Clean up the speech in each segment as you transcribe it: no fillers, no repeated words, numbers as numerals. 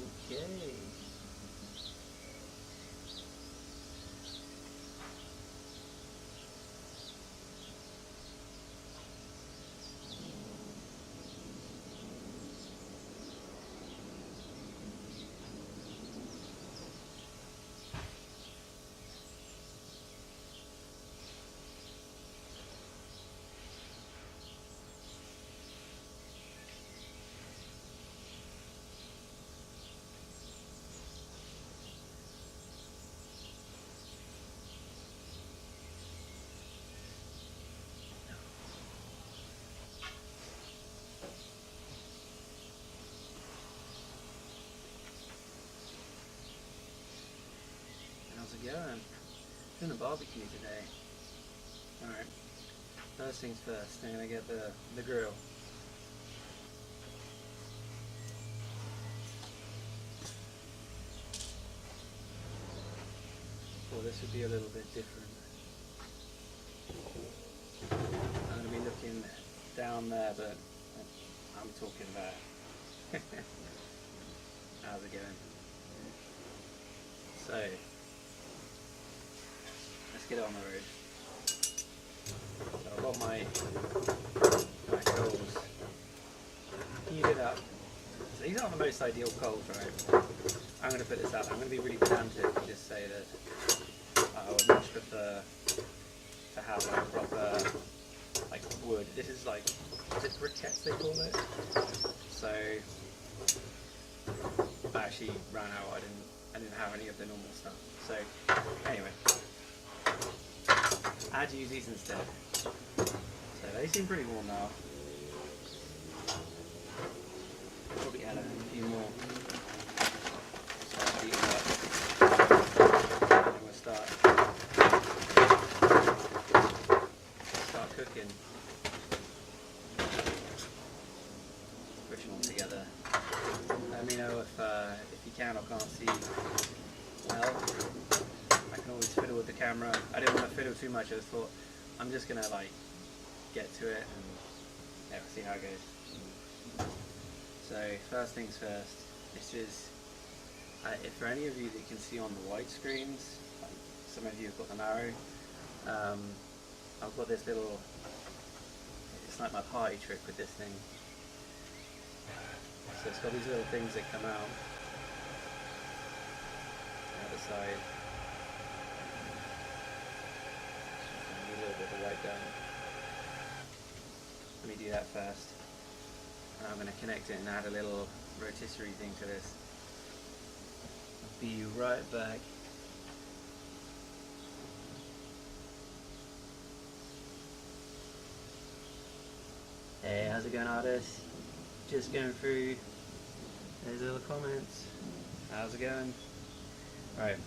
Okay. How's it going? Doing a barbecue today. Alright. First things first, I'm gonna get the grill. Well, this would be a little bit different. I'm gonna be looking down there, but I'm talking about. How's it going? So, let's get on the road. So I've got my coals heated up. So these aren't the most ideal coals, right? I'm going to put this out. I'm going to be really pedantic and just say that I would much prefer to have like a proper like wood. This is like, is it briquettes they call it? So I actually ran out. I didn't have any of the normal stuff. So anyway, I had to use these instead. So they seem pretty warm now. Probably add a few more. Start heating up. And then we'll start cooking. Pushing them together. Let me know if you can or can't see well. I can always fiddle with the camera. I didn't want to fiddle too much. I just thought I'm just gonna like get to it and yeah, we'll see how it goes. So first things first. This is if for any of you that can see on the white screens, like some of you have got the narrow. I've got this little. It's like my party trick with this thing. So it's got these little things that come out the other side. A little bit of white down. Let me do that first. And I'm going to connect it and add a little rotisserie thing to this. I'll be right back. Hey, how's it going, artists? Just going through. There's all the comments. How's it going? Right.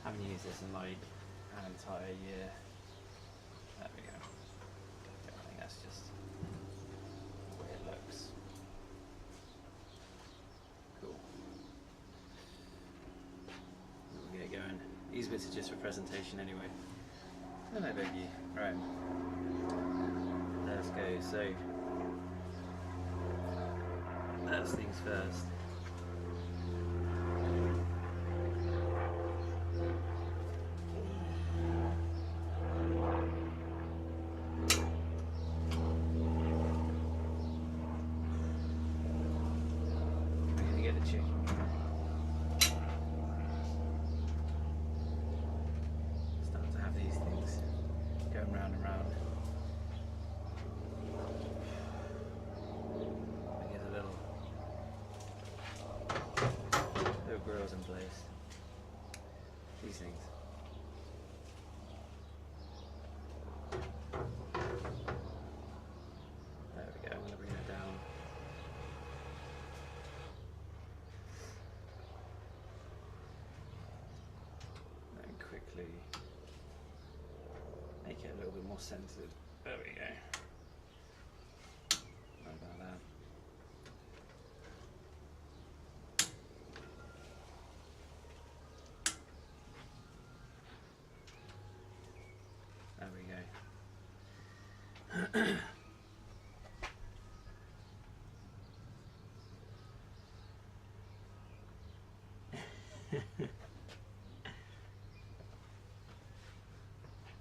I haven't used this in like an entire year. There we go. I think that's just the way it looks. Cool. We'll get going. These bits are just for presentation anyway. Oh, no biggie. Right. Let's go. So, first things first. Starting to have these things going round and round. I get a little grills in place. These things. There we go. I'm going to bring it down. make it a little bit more centered. There we go. Right about that. There we go.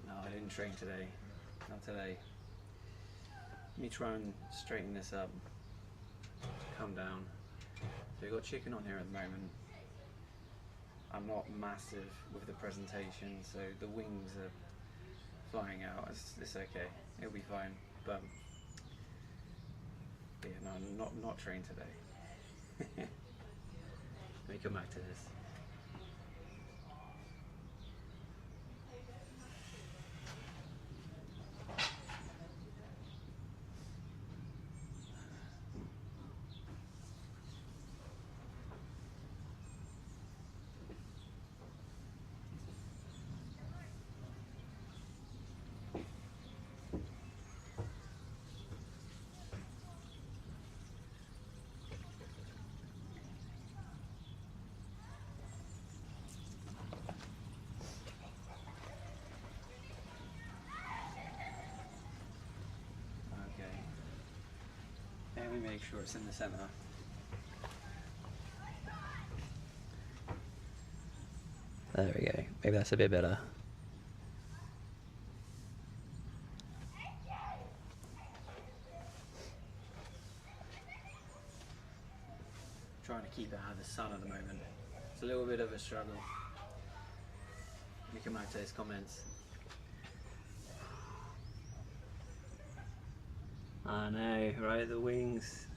No, I didn't train today. Not today. Let me try and straighten this up. Come down. So we've got chicken on here at the moment. I'm not massive with the presentation, so the wings are flying out. It's okay. It'll be fine. But yeah, no, not trained today. Let me come back to this. Let me make sure it's in the center. There we go. Maybe that's a bit better. Trying to keep it out of the sun at the moment. It's a little bit of a struggle. Let me come back to those comments. I know, right? The wings.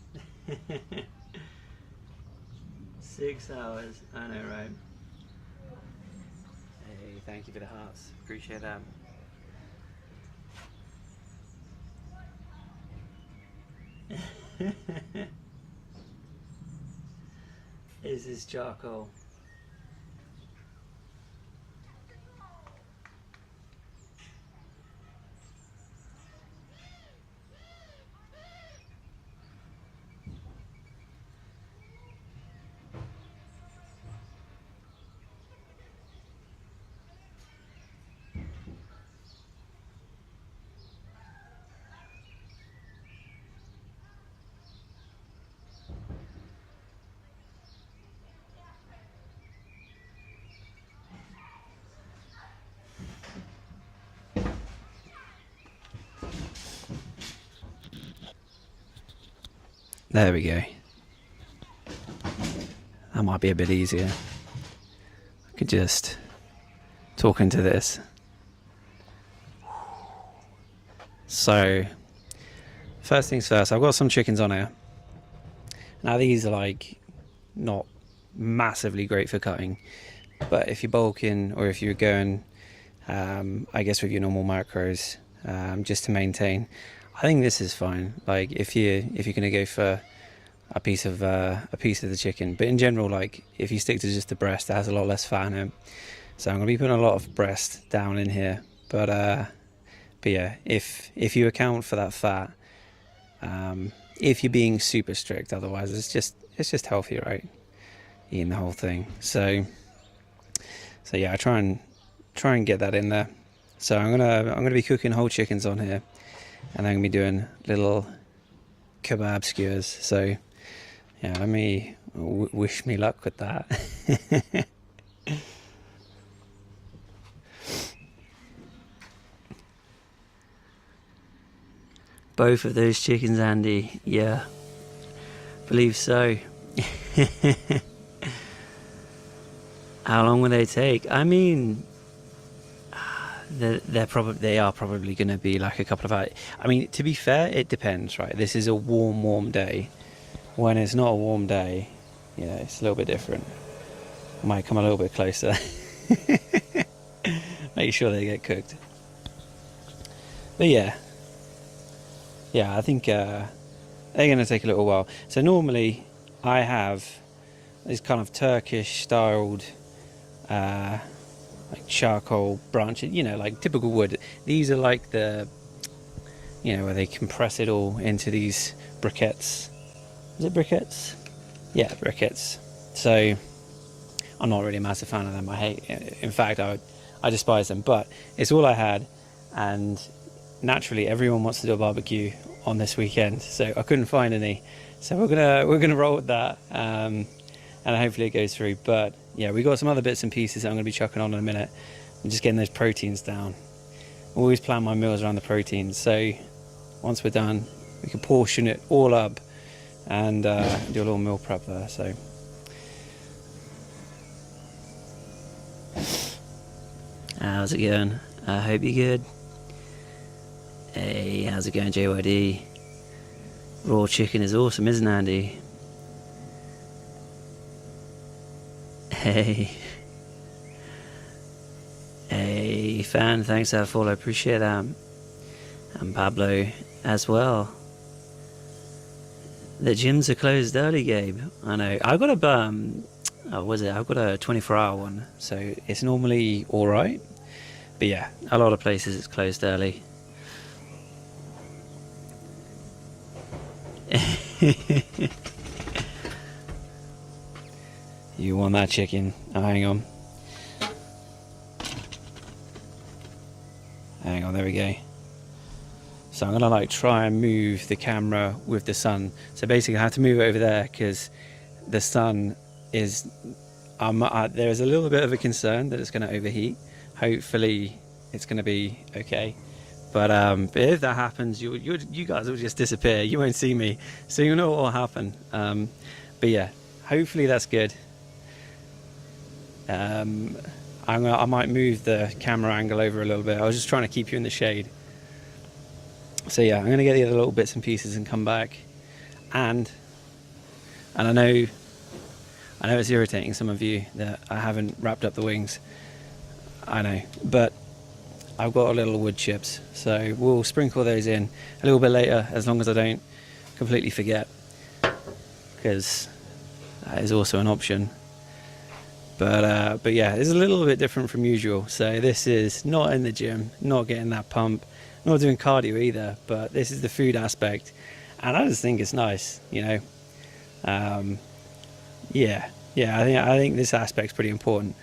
6 hours. I know, right? Hey, thank you for the hearts. Appreciate that. Is this charcoal? There we go. That might be a bit easier. I could just talk into this. So, first things first, I've got some chickens on here. Now these are like not massively great for cutting, but if you're bulking or if you're going, I guess with your normal macros, just to maintain, I think this is fine. Like if you're gonna go for a piece of the chicken, but in general, like if you stick to just the breast, it has a lot less fat in it. So I'm gonna be putting a lot of breast down in here. But yeah, if you account for that fat, if you're being super strict, otherwise it's just healthy, right? Eating the whole thing. So yeah, I try and get that in there. So I'm gonna be cooking whole chickens on here. And I'm going to be doing little kebab skewers. So, yeah, let me wish me luck with that. Both of those chickens, Andy. Yeah, believe so. How long will they take? I mean, they are probably going to be like a couple of hours. I mean, to be fair, it depends, right? This is a warm day. When it's not a warm day, you know, it's a little bit different. I might come a little bit closer. Make sure they get cooked. But yeah, I think they're going to take a little while. So normally I have this kind of Turkish styled like charcoal branches, you know, like typical wood. These are like the, you know, where they compress it all into these briquettes. Is it briquettes? Yeah, briquettes. So I'm not really a massive fan of them. In fact, I despise them, but it's all I had, and naturally everyone wants to do a barbecue on this weekend, so I couldn't find any. So we're gonna roll with that, and hopefully it goes through. But yeah, we got some other bits and pieces that I'm gonna be chucking on in a minute. I'm just getting those proteins down. I always plan my meals around the proteins, so once we're done, we can portion it all up and do a little meal prep there. So how's it going? I hope you're good. Hey, how's it going, JYD? Raw chicken is awesome, isn't it, Andy? Hey. Hey, fan, thanks for that follow, appreciate that. And Pablo as well. The gyms are closed early, Gabe. I know. I've got I've got a 24-hour one, so it's normally alright. But yeah, a lot of places it's closed early. You want that chicken? Oh, hang on. Hang on, there we go. So I'm gonna like try and move the camera with the sun. So basically I have to move it over there because the sun is, there's a little bit of a concern that it's gonna overheat. Hopefully it's gonna be okay. But if that happens, you guys will just disappear. You won't see me, so you know what will happen. But yeah, hopefully that's good. I might move the camera angle over a little bit. I was just trying to keep you in the shade. So yeah, I'm gonna get the other little bits and pieces and come back. And I know it's irritating some of you that I haven't wrapped up the wings. I know, but I've got a little wood chips, so we'll sprinkle those in a little bit later, as long as I don't completely forget, because that is also an option. But yeah, it's a little bit different from usual. So this is not in the gym, not getting that pump, not doing cardio either, but this is the food aspect, and I just think it's nice, you know. Yeah, I think this aspect's pretty important.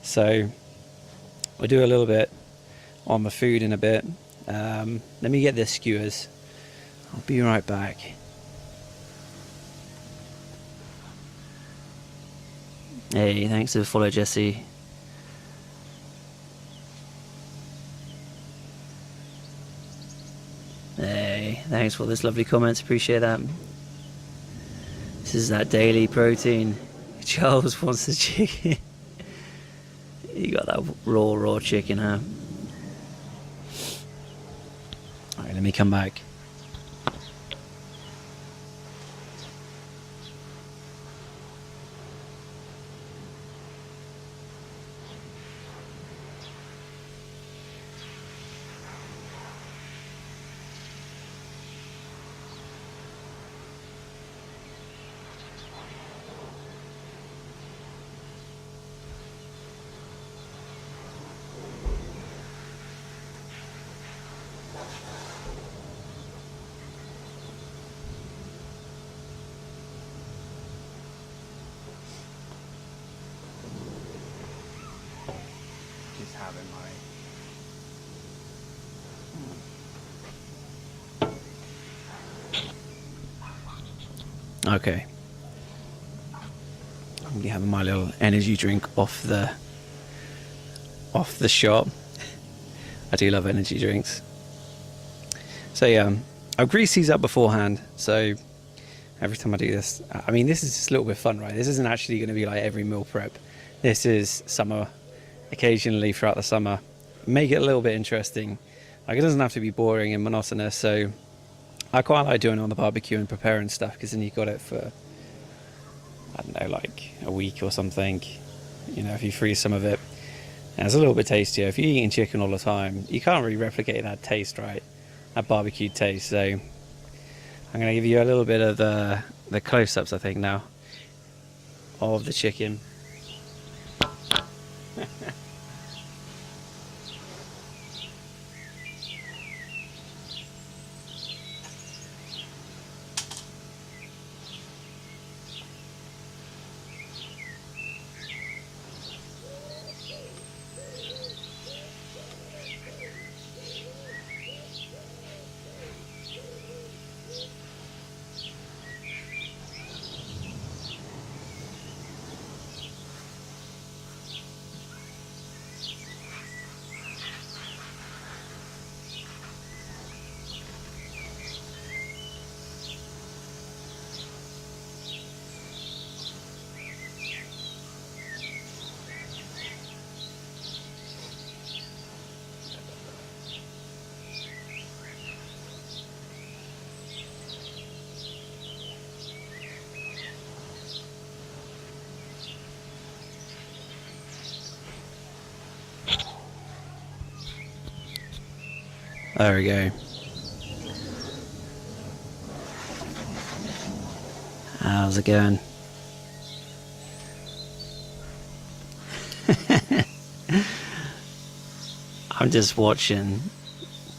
So we'll do a little bit on the food in a bit. Let me get the skewers. I'll be right back. Hey, thanks for the follow, Jesse. Hey, thanks for this lovely comments, appreciate that. This is that daily protein. Charles wants the chicken. You got that raw chicken, huh? Alright, let me come back. Okay. I'm gonna be having my little energy drink off the shop. I do love energy drinks. So yeah, I've greased these up beforehand, so every time I do this, I mean, this is just a little bit fun, right? This isn't actually going to be like every meal prep. This is summer, occasionally throughout the summer. Make it a little bit interesting. Like, it doesn't have to be boring and monotonous, so I quite like doing it on the barbecue and preparing stuff, because then you got it for, I don't know, like a week or something. You know, if you freeze some of it, and it's a little bit tastier. If you're eating chicken all the time, you can't really replicate that taste, right? That barbecue taste. So I'm going to give you a little bit of the close-ups, I think, now, of the chicken. There we go. How's it going? I'm just watching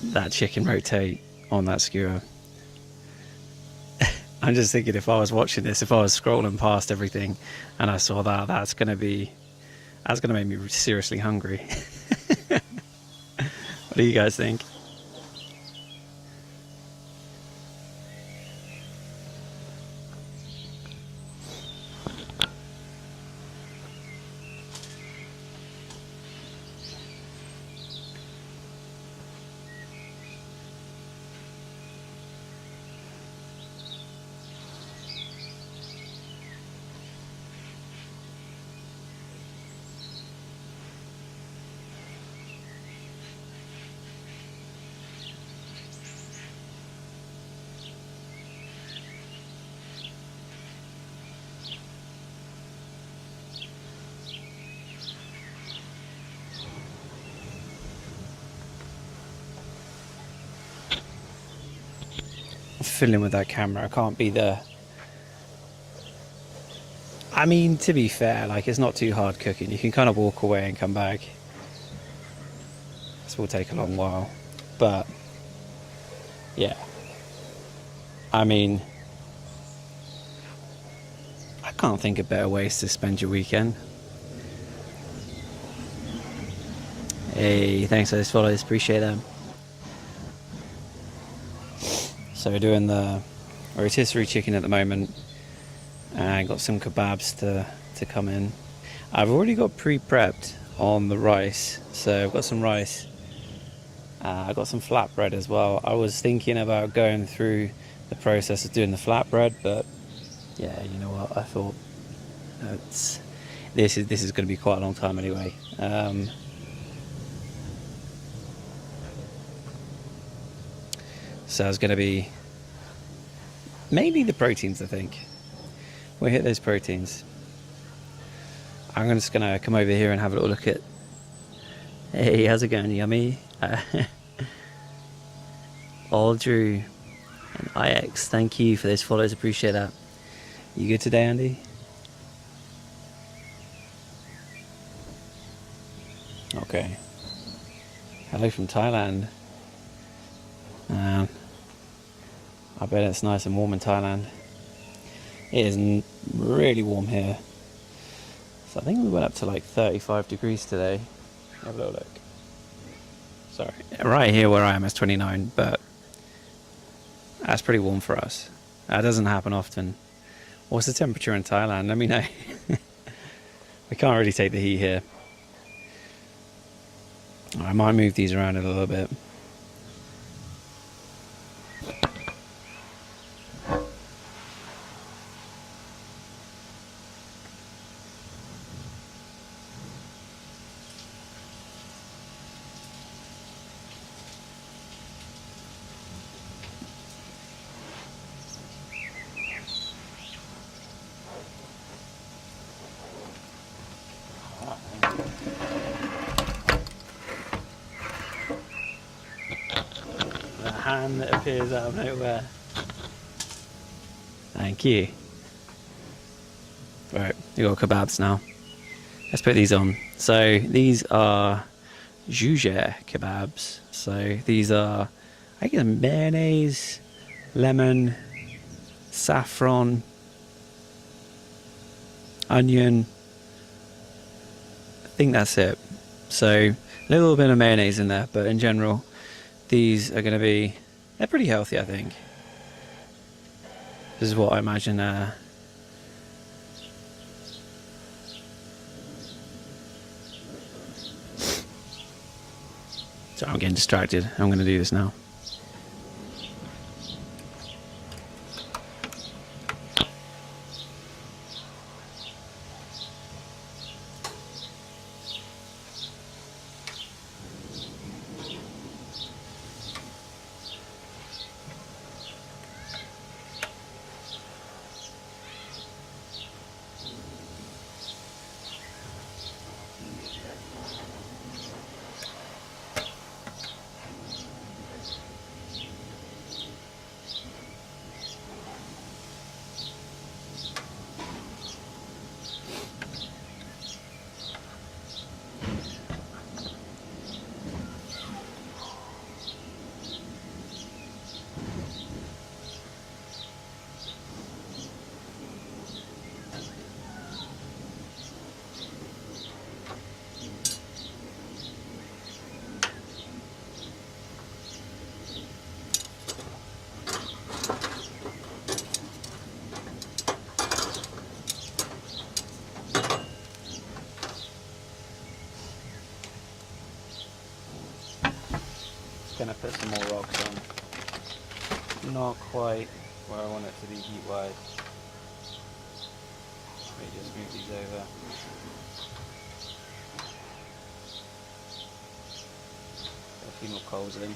that chicken rotate on that skewer. I'm just thinking, if I was watching this, if I was scrolling past everything and I saw that, that's gonna make me seriously hungry. What do you guys think? Fiddling with that camera, I can't be the... I mean, to be fair, like, it's not too hard cooking. You can kind of walk away and come back. This will take a long while, but yeah, I mean, I can't think of better ways to spend your weekend. Hey, thanks for those follows, appreciate them. So we're doing the rotisserie chicken at the moment, and I got some kebabs to come in. I've already got pre-prepped on the rice, so I've got some rice. I've got some flatbread as well. I was thinking about going through the process of doing the flatbread, but yeah, you know what? I thought this is going to be quite a long time anyway. So it's going to be mainly the proteins, I think. We'll hit those proteins. I'm just going to come over here and have a little look at... Hey, how's it going, Yummy? Aldrew and IX, thank you for those follows, appreciate that. You good today, Andy? Okay. Hello from Thailand. I bet it's nice and warm in Thailand. It is really warm here. So I think we went up to like 35 degrees today. Have a little look. Sorry. Right here where I am is 29, but that's pretty warm for us. That doesn't happen often. What's the temperature in Thailand? Let me know. We can't really take the heat here. I might move these around a little bit. Hand that appears out of nowhere. Thank you. Right, we got kebabs now. Let's put these on. So these are juge kebabs. So these are, I guess, mayonnaise, lemon, saffron, onion. I think that's it. So a little bit of mayonnaise in there, but in general, these are going to be, they're pretty healthy, I think. This is what I imagine. So I'm getting distracted. I'm going to do this now. Gonna put some more rocks on. Not quite where I want it to be heat wise. Let me just move these over. Got a few more coals in.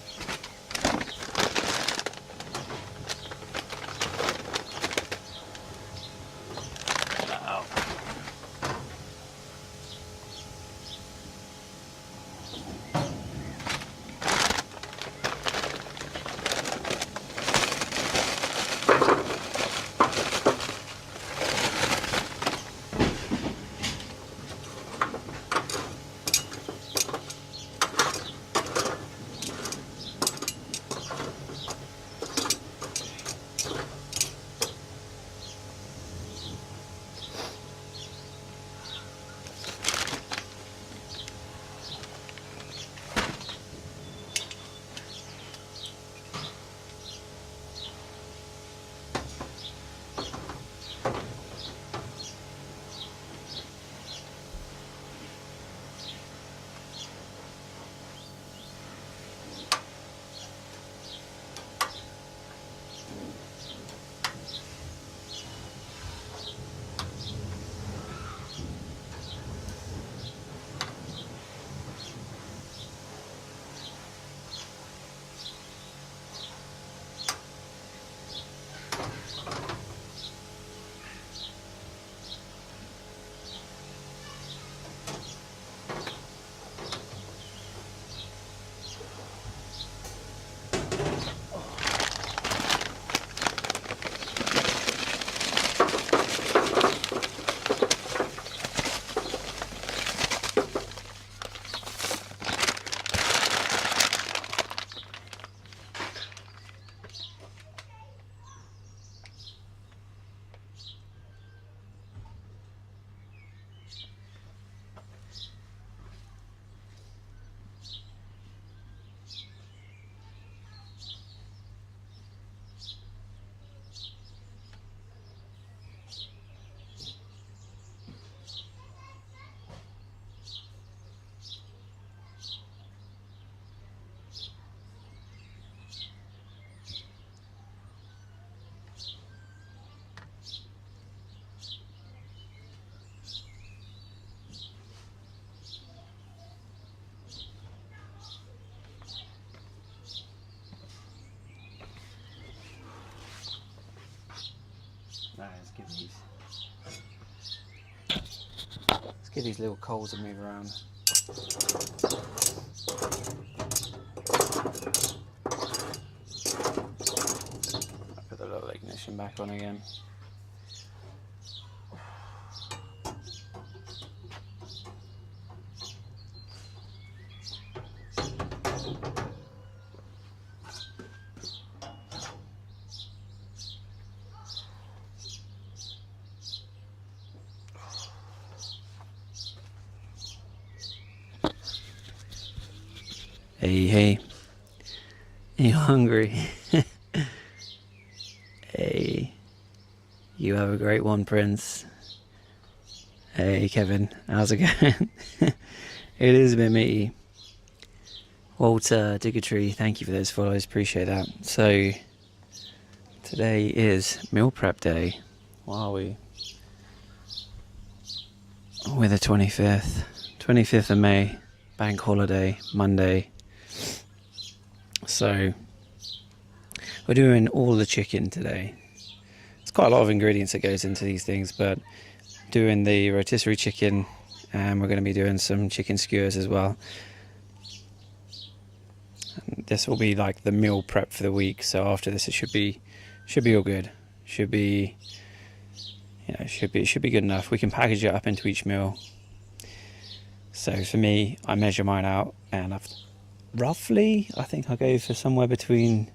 Let's give these little coals a move around. I'll put the little ignition back on again. Hey, you hungry? Hey, you have a great one, Prince. Hey, Kevin, how's it going? It is a bit meaty. Walter, Diggertree, thank you for those follows, appreciate that. So, today is meal prep day. What are we? We're the 25th of May, bank holiday, Monday. So, we're doing all the chicken today. It's quite a lot of ingredients that goes into these things, but doing the rotisserie chicken, and we're going to be doing some chicken skewers as well. And this will be like the meal prep for the week. So after this, it should be all good. Should be good enough. We can package it up into each meal. So for me, I measure mine out, and I think I'll go for somewhere between,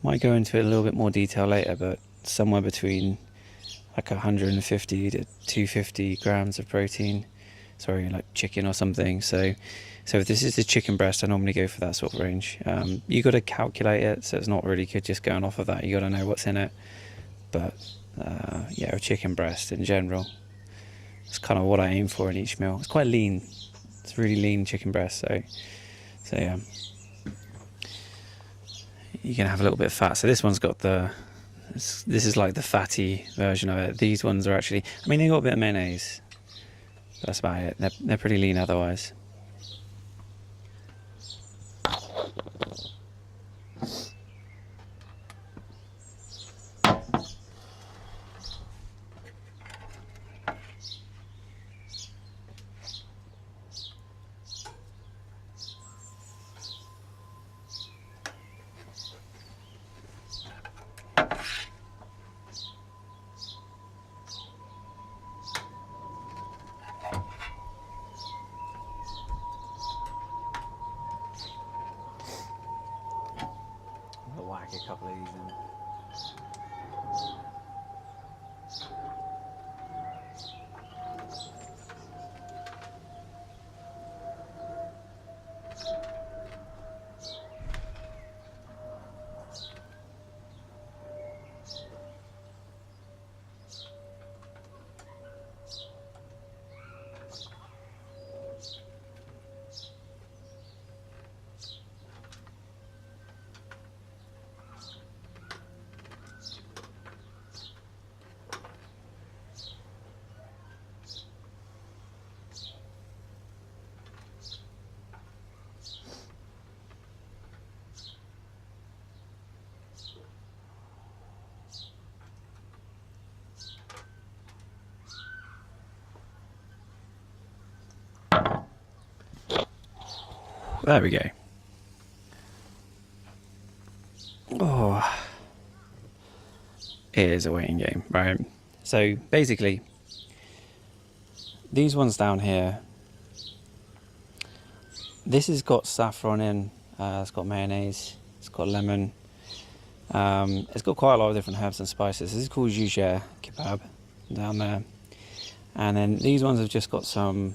might go into it a little bit more detail later, but somewhere between like 150 to 250 grams of protein, like chicken or something. So if this is the chicken breast, I normally go for that sort of range. You got to calculate it, so it's not really good just going off of that. You got to know what's in it. But yeah, a chicken breast in general, it's kind of what I aim for in each meal. It's quite lean. It's really lean chicken breast. So yeah. you can have a little bit of fat. So this one's got this is like the fatty version of it. These ones are actually, I mean, they got a bit of mayonnaise. That's about it. They're pretty lean otherwise. I'll whack a couple of these in. There we go. Oh, it is a waiting game, right? So basically, these ones down here, this has got saffron in, it's got mayonnaise, it's got lemon, it's got quite a lot of different herbs and spices. This is called juger kebab down there. And then these ones have just got some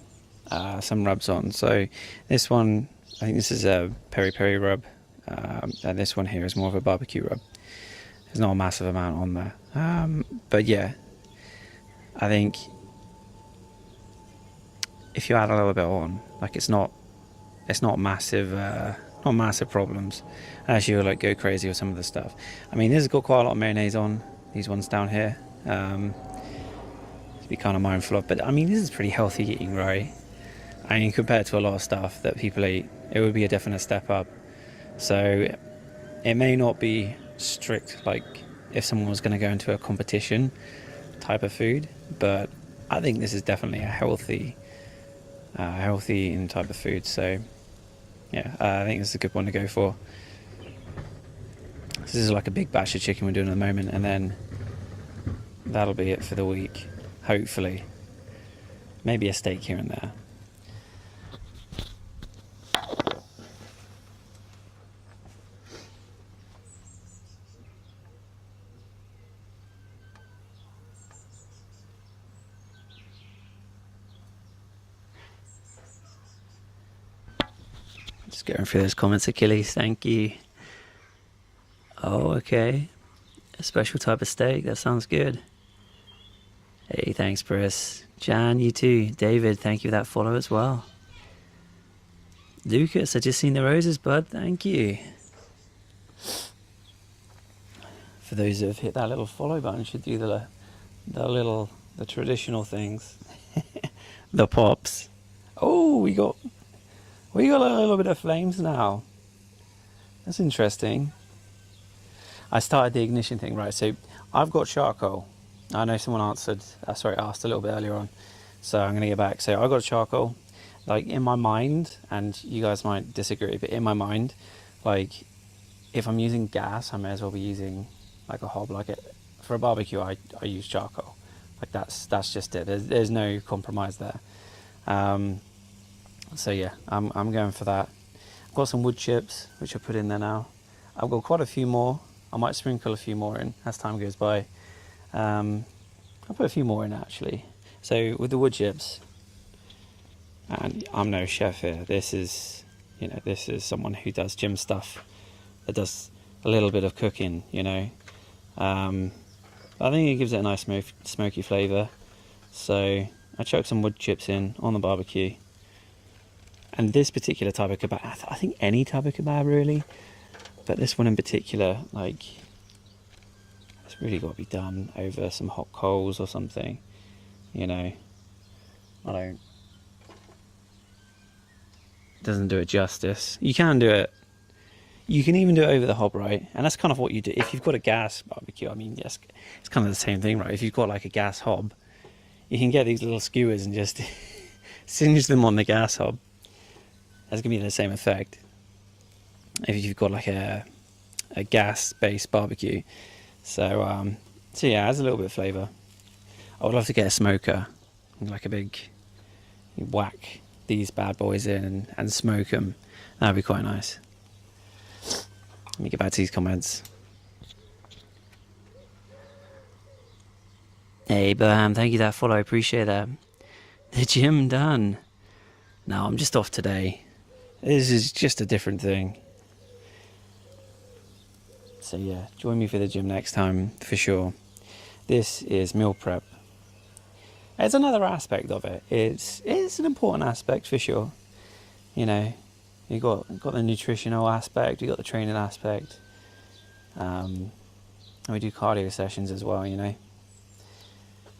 rubs on. So this one, I think this is a peri peri rub, and this one here is more of a barbecue rub. There's not a massive amount on there, but yeah, I think if you add a little bit on, like it's not massive, not massive problems, unless you like go crazy with some of the stuff. I mean, this has got quite a lot of mayonnaise on these ones down here, to be kind of mindful of. But I mean, this is pretty healthy eating, right? I mean, compared to a lot of stuff that people eat, it would be a definite step up. So it may not be strict like if someone was going to go into a competition type of food, but I think this is definitely a healthy eating type of food. So yeah, I think this is a good one to go for. This is like a big batch of chicken we're doing at the moment, and then that'll be it for the week, hopefully. Maybe a steak here and there. Just going through those comments, Achilles, thank you. Oh, okay. A special type of steak, that sounds good. Hey, thanks, Chris. Jan, you too. David, thank you for that follow as well. Lucas, I just seen the roses, bud. Thank you. For those that have hit that little follow button, should do the traditional things. The pops. Oh, we got a little bit of flames now. That's interesting. I started the ignition thing, right? So I've got charcoal. I know someone asked a little bit earlier on, so I'm gonna get back. So I got charcoal, like in my mind, and you guys might disagree, but in my mind, like if I'm using gas, I may as well be using like a hob. Like for a barbecue, I use charcoal. Like that's just it. There's no compromise there. So yeah, I'm going for that. I've got some wood chips which I put in there now. I've got quite a few more. I might sprinkle a few more in as time goes by. I'll put a few more in actually. So with the wood chips, and I'm no chef here. This is someone who does gym stuff, that does a little bit of cooking. I think it gives it a nice smoky flavour. So I chuck some wood chips in on the barbecue. And this particular type of kebab, I think any type of kebab really, But this one in particular, like, it's really got to be done over some hot coals or something, you know. I don't. It doesn't do it justice. You can do it. You can even do it over the hob, right? And that's kind of what you do. If you've got a gas barbecue, I mean, yes, it's kind of the same thing, right? If you've got like a gas hob, you can get these little skewers and just singe them on the gas hob. That's going to be the same effect. If you've got like a gas-based barbecue. So yeah, it has a little bit of flavour. I would love to get a smoker, like a big, you whack these bad boys in and smoke them. That'd be quite nice. Let me get back to these comments. Hey, Burham, thank you for that follow. Appreciate that. The gym done. No, I'm just off today. This is just a different thing. So yeah, join me for the gym next time for sure. This is meal prep. It's another aspect of it. It's an important aspect for sure. You know, you got the nutritional aspect, you got the training aspect. And we do cardio sessions as well, you know,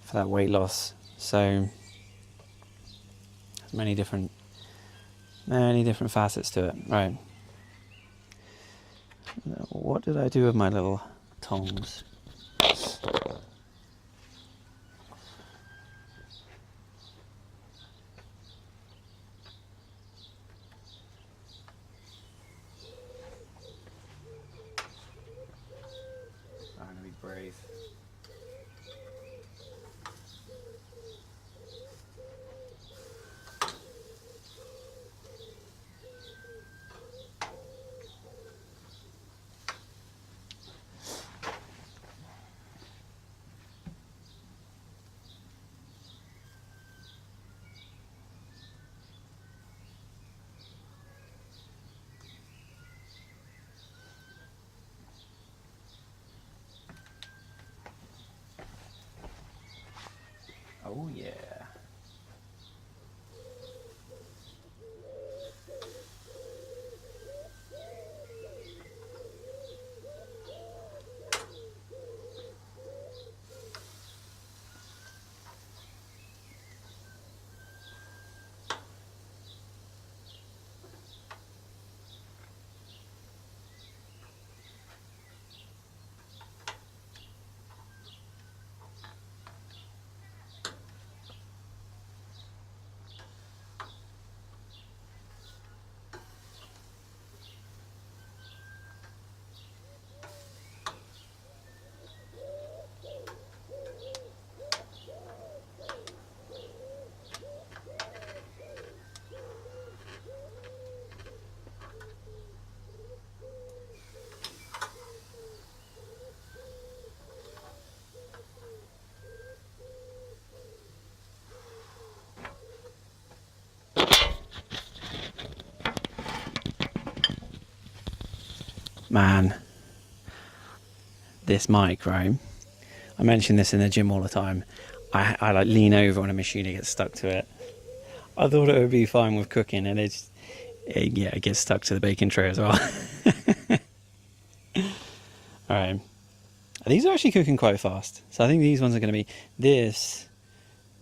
for that weight loss. So there's many different facets to it. Right. What did I do with my little tongs? I'm gonna be brave. Oh yeah. Man, this mic, right? I mention this in the gym all the time. I like lean over on a machine, it gets stuck to it. I thought it would be fine with cooking, and it gets stuck to the baking tray as well. Alright. These are actually cooking quite fast. So I think these ones are going to be... This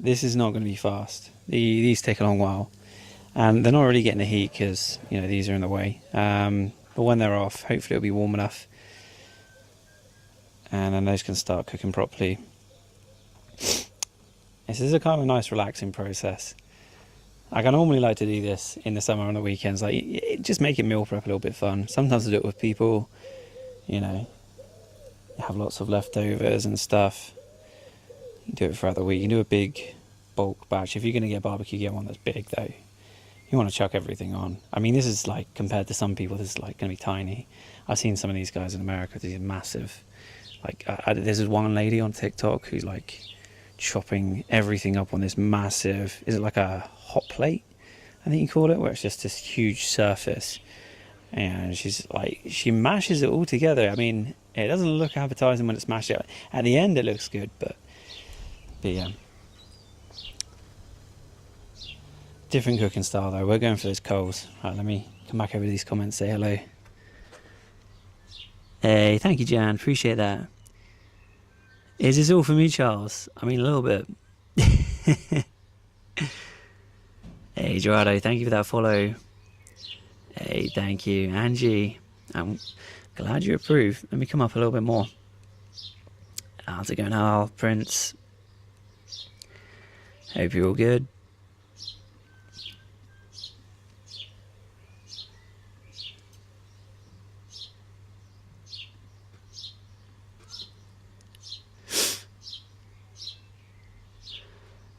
is not going to be fast. These take a long while. And they're not really getting the heat because, you know, these are in the way. But when they're off, hopefully it'll be warm enough. And then those can start cooking properly. This is a kind of nice relaxing process. Like, I normally like to do this in the summer on the weekends. Like, just make it meal prep a little bit fun. Sometimes I do it with people, you know, have lots of leftovers and stuff. You do it throughout the week. You can do a big bulk batch. If you're going to get a barbecue, get one that's big though. You want to chuck everything on. I mean, this is like, compared to some people, this is like going to be tiny. I've seen some of these guys in America, these massive, like, there's one lady on TikTok who's like chopping everything up on this massive, is it like a hot plate, I think you call it, where it's just this huge surface. And she's like, she mashes it all together. I mean, it doesn't look appetizing when it's mashed out. At the end, it looks good, but yeah. Different cooking style though. We're going for those coals. Right, let me come back over these comments, say hello. Hey, thank you, Jan. Appreciate that. Is this all for me, Charles? I mean, a little bit. Hey, Gerardo, thank you for that follow. Hey, thank you. Angie, I'm glad you approve. Let me come up a little bit more. How's it going, Al? Prince? Hope you're all good.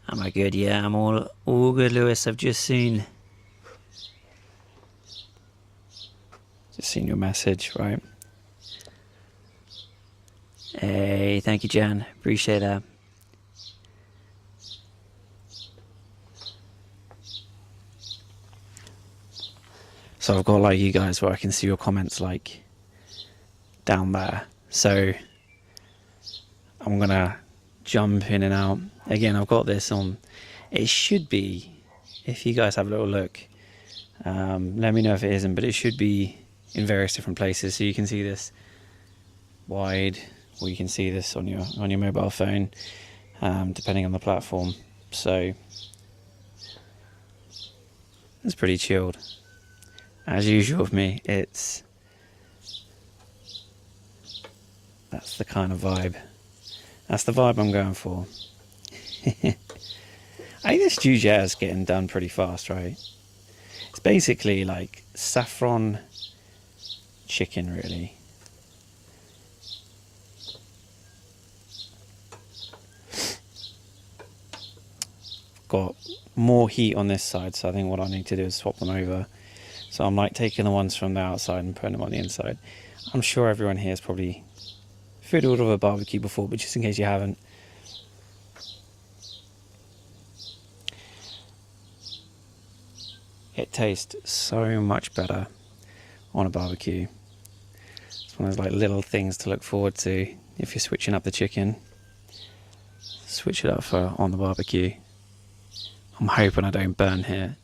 Am I good? Yeah, I'm all good, Lewis. I've just seen your message, right? Hey, thank you, Jan. Appreciate that. So I've got like you guys where I can see your comments like down there. So I'm gonna jump in and out. Again, I've got this on. It should be, if you guys have a little look, let me know if it isn't, but it should be in various different places. So you can see this wide, or you can see this on your mobile phone, depending on the platform. So it's pretty chilled. As usual with me, that's the kind of vibe. That's the vibe I'm going for. I think this jujia is getting done pretty fast, right? It's basically like saffron chicken, really. Got more heat on this side, so I think what I need to do is swap them over. So I'm like taking the ones from the outside and putting them on the inside. I'm sure everyone here has probably fiddled with a barbecue before, but just in case you haven't, it tastes so much better on a barbecue. It's one of those like little things to look forward to if you're switching up the chicken. Switch it up for on the barbecue. I'm hoping I don't burn here.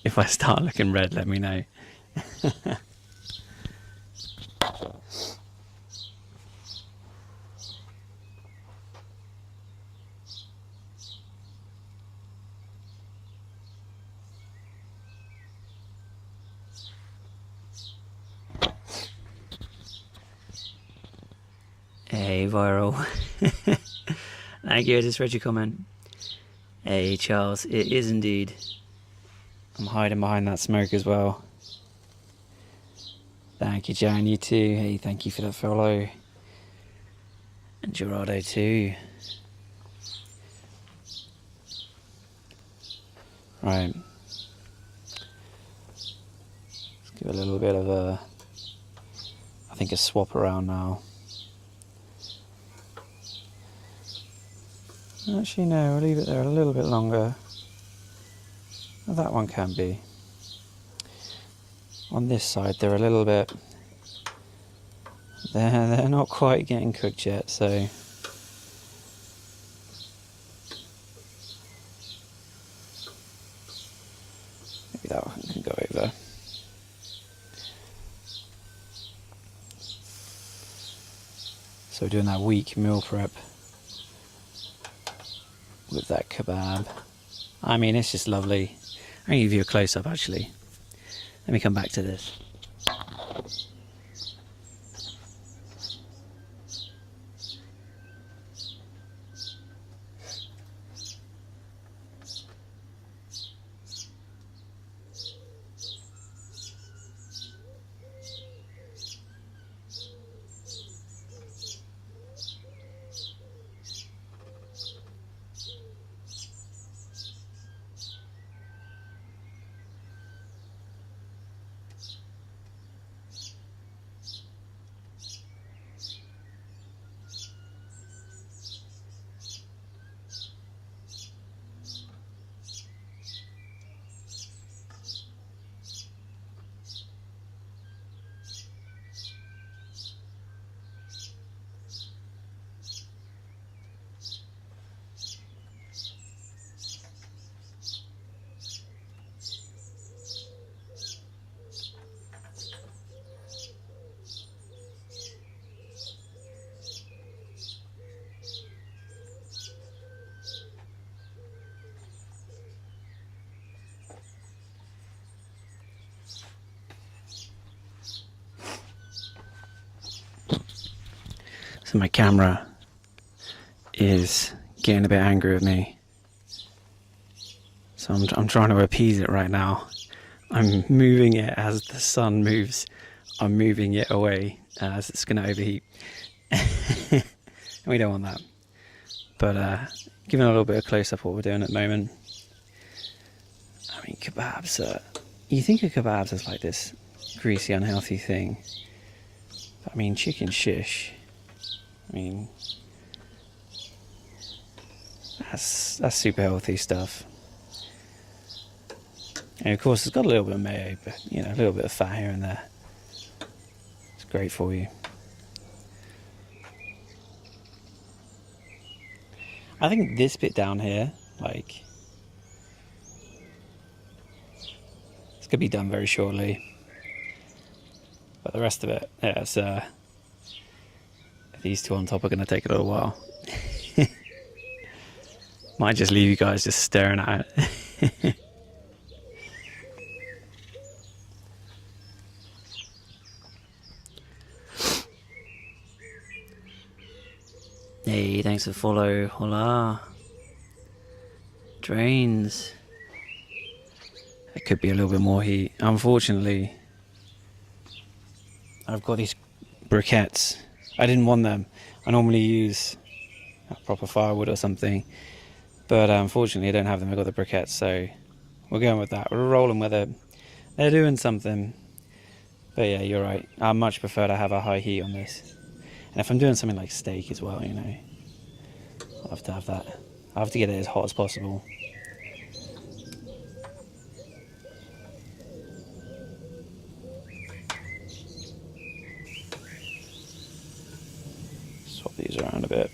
If I start looking red, let me know. Hey, viral. Thank you, I just read your comment. Hey, Charles, it is indeed. I'm hiding behind that smoke as well. Thank you, Jan, you too. Hey, thank you for that follow. And Gerardo too. Right. Let's give a little bit of a swap around now. Actually, no, I'll leave it there a little bit longer. That one can be. On this side, they're a little bit. They're not quite getting cooked yet, so. Maybe that one can go over. So we're doing that week meal prep with that kebab. I mean, it's just lovely. I'm going to give you a close-up, actually. Let me come back to this. So my camera is getting a bit angry with me. So I'm trying to appease it right now. I'm moving it as the sun moves. I'm moving it away as it's going to overheat. We don't want that. But giving a little bit of close-up what we're doing at the moment. I mean, kebabs are... You think of kebabs as like this greasy, unhealthy thing. But I mean, chicken shish. I mean... That's super healthy stuff. And of course, it's got a little bit of mayo, but you know, a little bit of fat here and there. It's great for you. I think this bit down here, like, it's gonna be done very shortly. But the rest of it, yeah, it's these two on top are gonna take a little while. Might just leave you guys just staring at it. Hey, thanks for the follow. Hola. Drains. It could be a little bit more heat. Unfortunately, I've got these briquettes. I didn't want them. I normally use a proper firewood or something. But unfortunately, I don't have them. I've got the briquettes, so we're going with that. We're rolling with it. They're doing something. But yeah, you're right. I much prefer to have a high heat on this. And if I'm doing something like steak as well, you know, I'll have to have that. I have to get it as hot as possible. Swap these around a bit.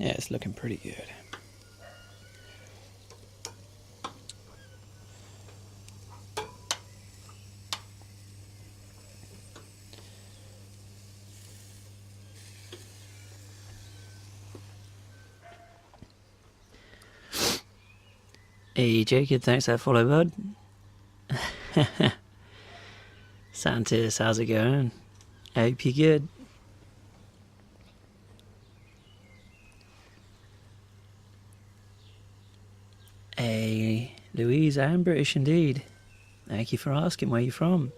Yeah, it's looking pretty good. Hey Jacob, thanks for that follow, bud. Santis, how's it going? I hope you're good. Hey Louise, I am British indeed. Thank you for asking. Where are you from?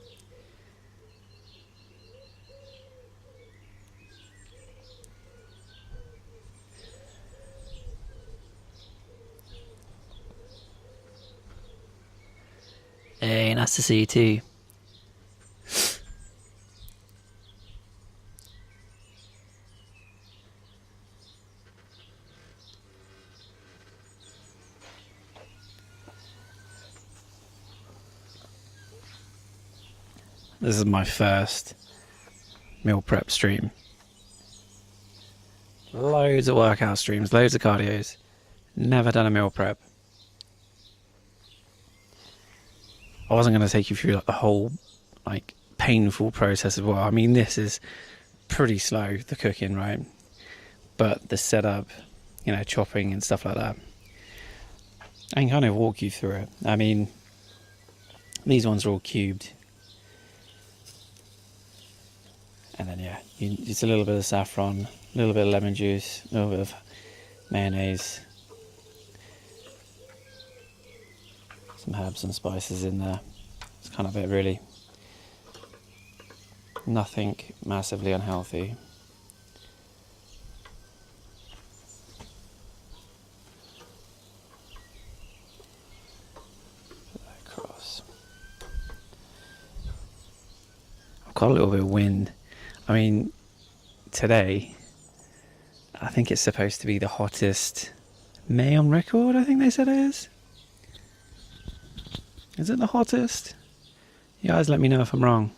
Hey, nice to see you too. This is my first meal prep stream. Loads of workout streams, loads of cardios. Never done a meal prep. I wasn't going to take you through like the whole like painful process as well. I mean, this is pretty slow, the cooking, right? But the setup, you know, chopping and stuff like that, I can kind of walk you through it. I mean, These ones are all cubed. And then yeah, just a little bit of saffron, a little bit of lemon juice, a little bit of mayonnaise, some herbs and spices in there. It's kind of it really. Nothing massively unhealthy. Across. I've got a little bit of wind. I mean, today, I think it's supposed to be the hottest May on record, I think they said it is. Is it the hottest? You guys let me know if I'm wrong.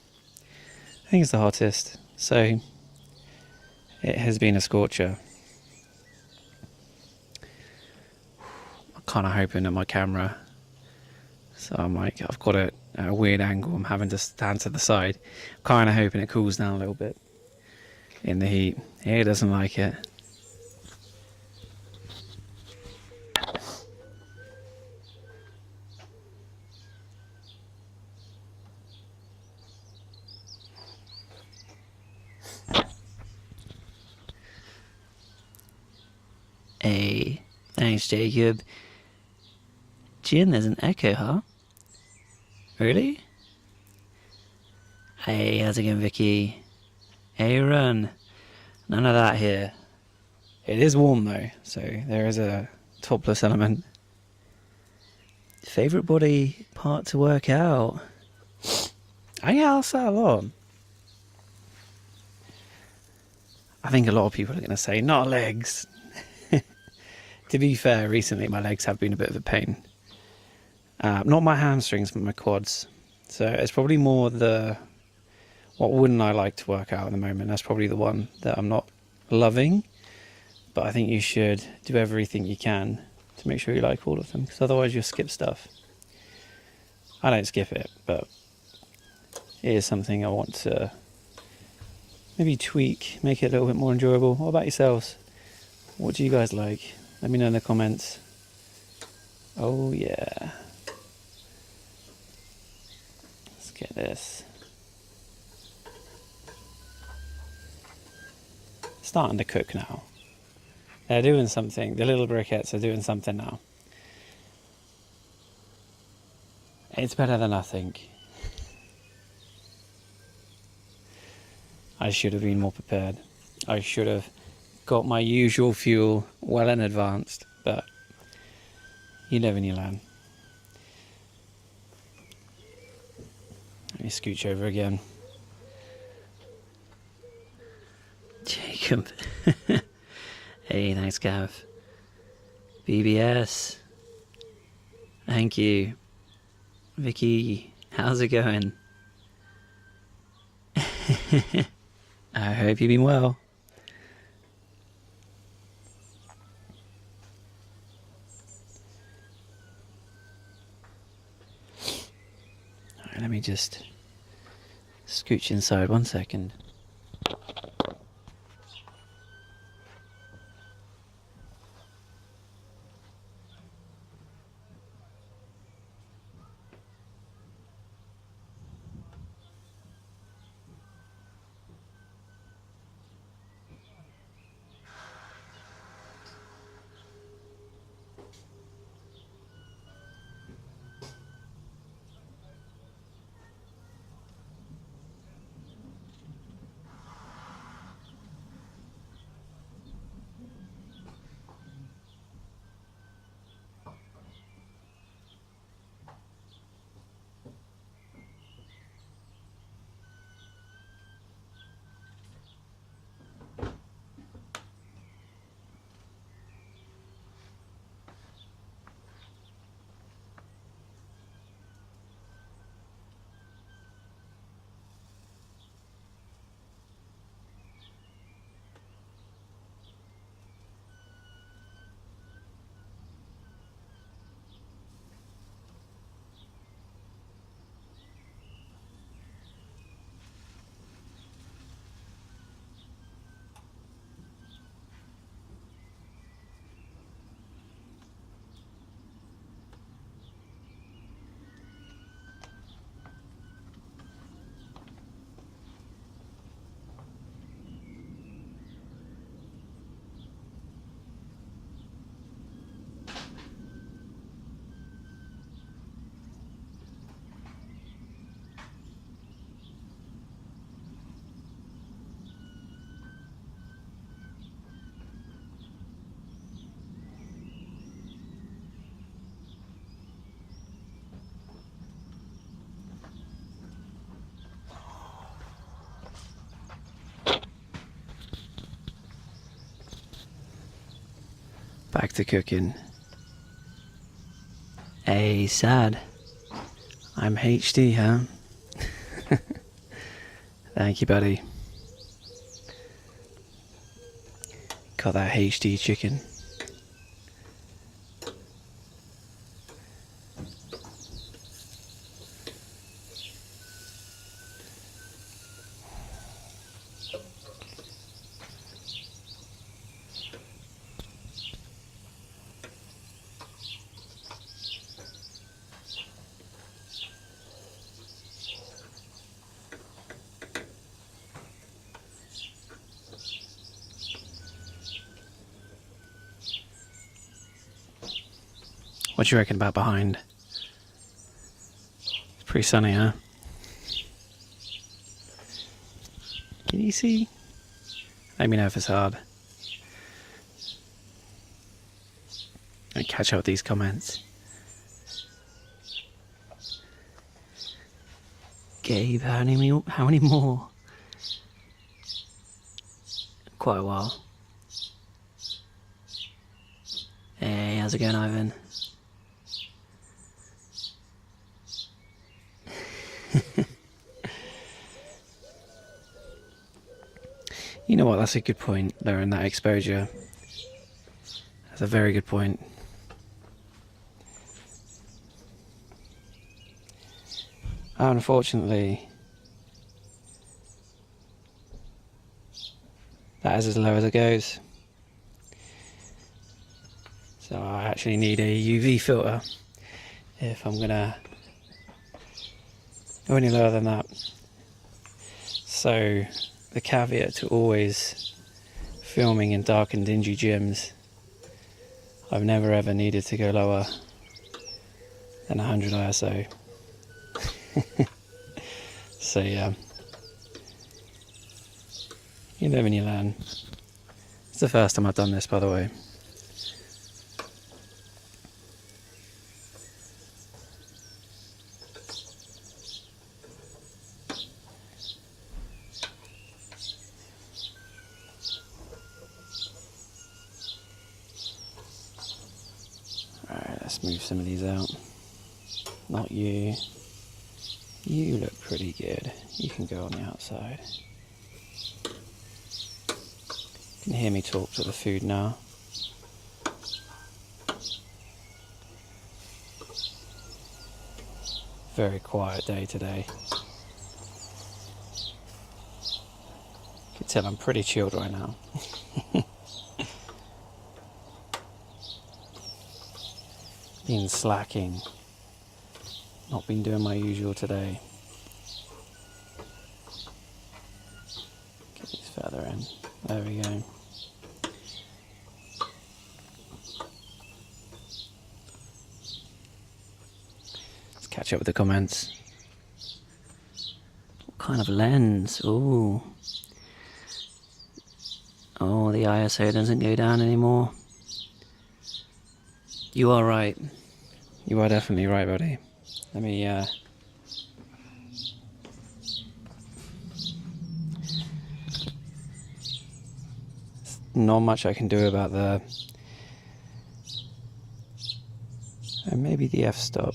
I think it's the hottest. So, it has been a scorcher. I'm kind of hoping that my camera, so I'm like, I've got it at a weird angle, I'm having to stand to the side. I'm kind of hoping it cools down a little bit in the heat. It doesn't like it. Hey, thanks, Jacob. Jin, there's an echo, huh? Really? Hey, how's it going, Vicky? Hey, run. None of that here. It is warm though, so there is a topless element. Favorite body part to work out? I get asked that a lot. I think a lot of people are going to say, not legs. To be fair, recently my legs have been a bit of a pain. Not my hamstrings, but my quads. So it's probably more what wouldn't I like to work out at the moment? That's probably the one that I'm not loving. But I think you should do everything you can to make sure you like all of them, because otherwise you'll skip stuff. I don't skip it, but it is something I want to maybe tweak, make it a little bit more enjoyable. What about yourselves? What do you guys like? Let me know in the comments. Oh yeah. Let's get this. Starting to cook now. They're doing something. The little briquettes are doing something now. It's better than nothing. I should have been more prepared. I should have got my usual fuel well in advance, but you live and you learn. Let me scooch over again. Jacob. Hey, thanks, Gav. BBS. Thank you. Vicky, how's it going? I hope you've been well. Alright, let me just scooch inside 1 second. Back to cooking. Hey, sad. I'm HD, huh? Thank you, buddy. Got that HD chicken. What do you reckon about behind? It's pretty sunny, huh? Can you see? Let me know if it's hard. And catch up with these comments. Gabe, how many more? Quite a while. Hey, how's it going, Ivan? You know what, that's a good point, lowering that exposure. That's a very good point. Unfortunately, that is as low as it goes. So I actually need a UV filter if I'm gonna go any lower than that. So the caveat to always filming in dark and dingy gyms, I've never ever needed to go lower than 100 ISO. So yeah, you live and you learn. It's the first time I've done this, by the way. Alright, let's move some of these out. Not you. You look pretty good. You can go on the outside. You can hear me talk to the food now. Very quiet day today. You can tell I'm pretty chilled right now. Been slacking. Not been doing my usual today. Get these further in. There we go. Let's catch up with the comments. What kind of lens? Ooh. Oh, the ISO doesn't go down anymore. You are right. You are definitely right, buddy. Let me, not much I can do about the... And maybe the f-stop.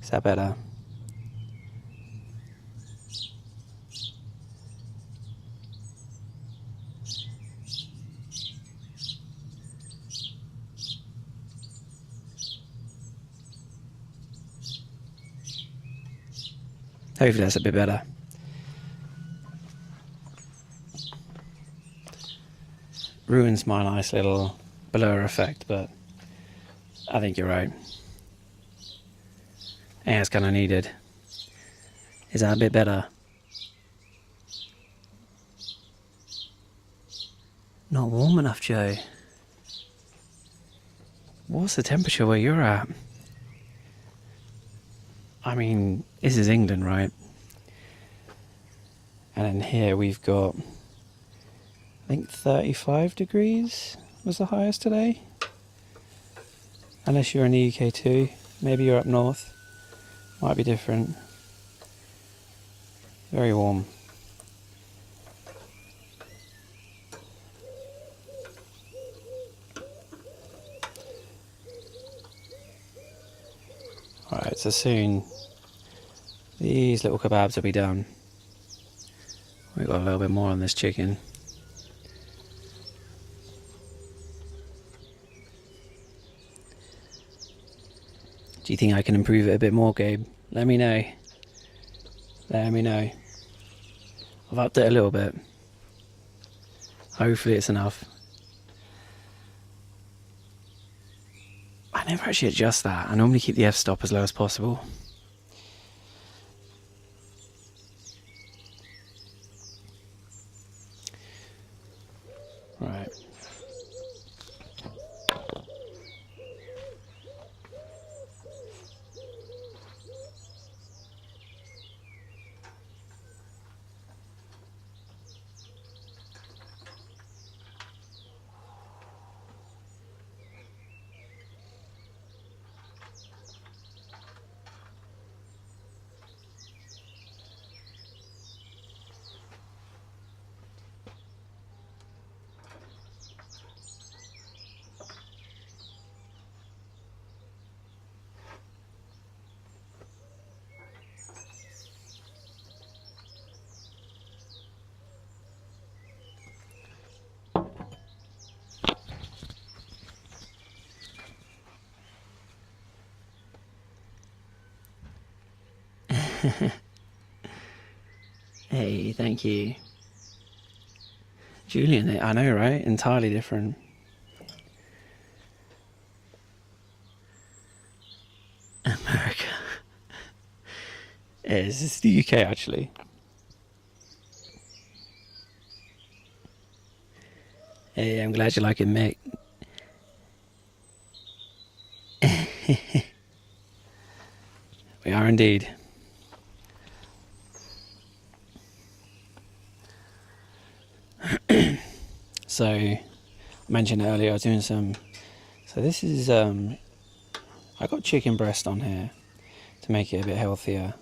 Is that better? Hopefully that's a bit better. Ruins my nice little blur effect, but I think you're right. Yeah, it's kind of needed. Is that a bit better? Not warm enough, Joe. What's the temperature where you're at? I mean, this is England, right? And in here we've got, I think 35 degrees was the highest today. Unless you're in the UK too. Maybe you're up north. Might be different. Very warm. So soon, these little kebabs will be done. We've got a little bit more on this chicken. Do you think I can improve it a bit more, Gabe? Let me know. Let me know. I've upped it a little bit. Hopefully it's enough. I never actually adjust that. I normally keep the f-stop as low as possible. Right. Hey, thank you. Julian, I know, right? Entirely different. America. This is the UK, actually. Hey, I'm glad you like it, mate. We are indeed. So, I mentioned earlier I was doing some... So this is... I got chicken breast on here to make it a bit healthier.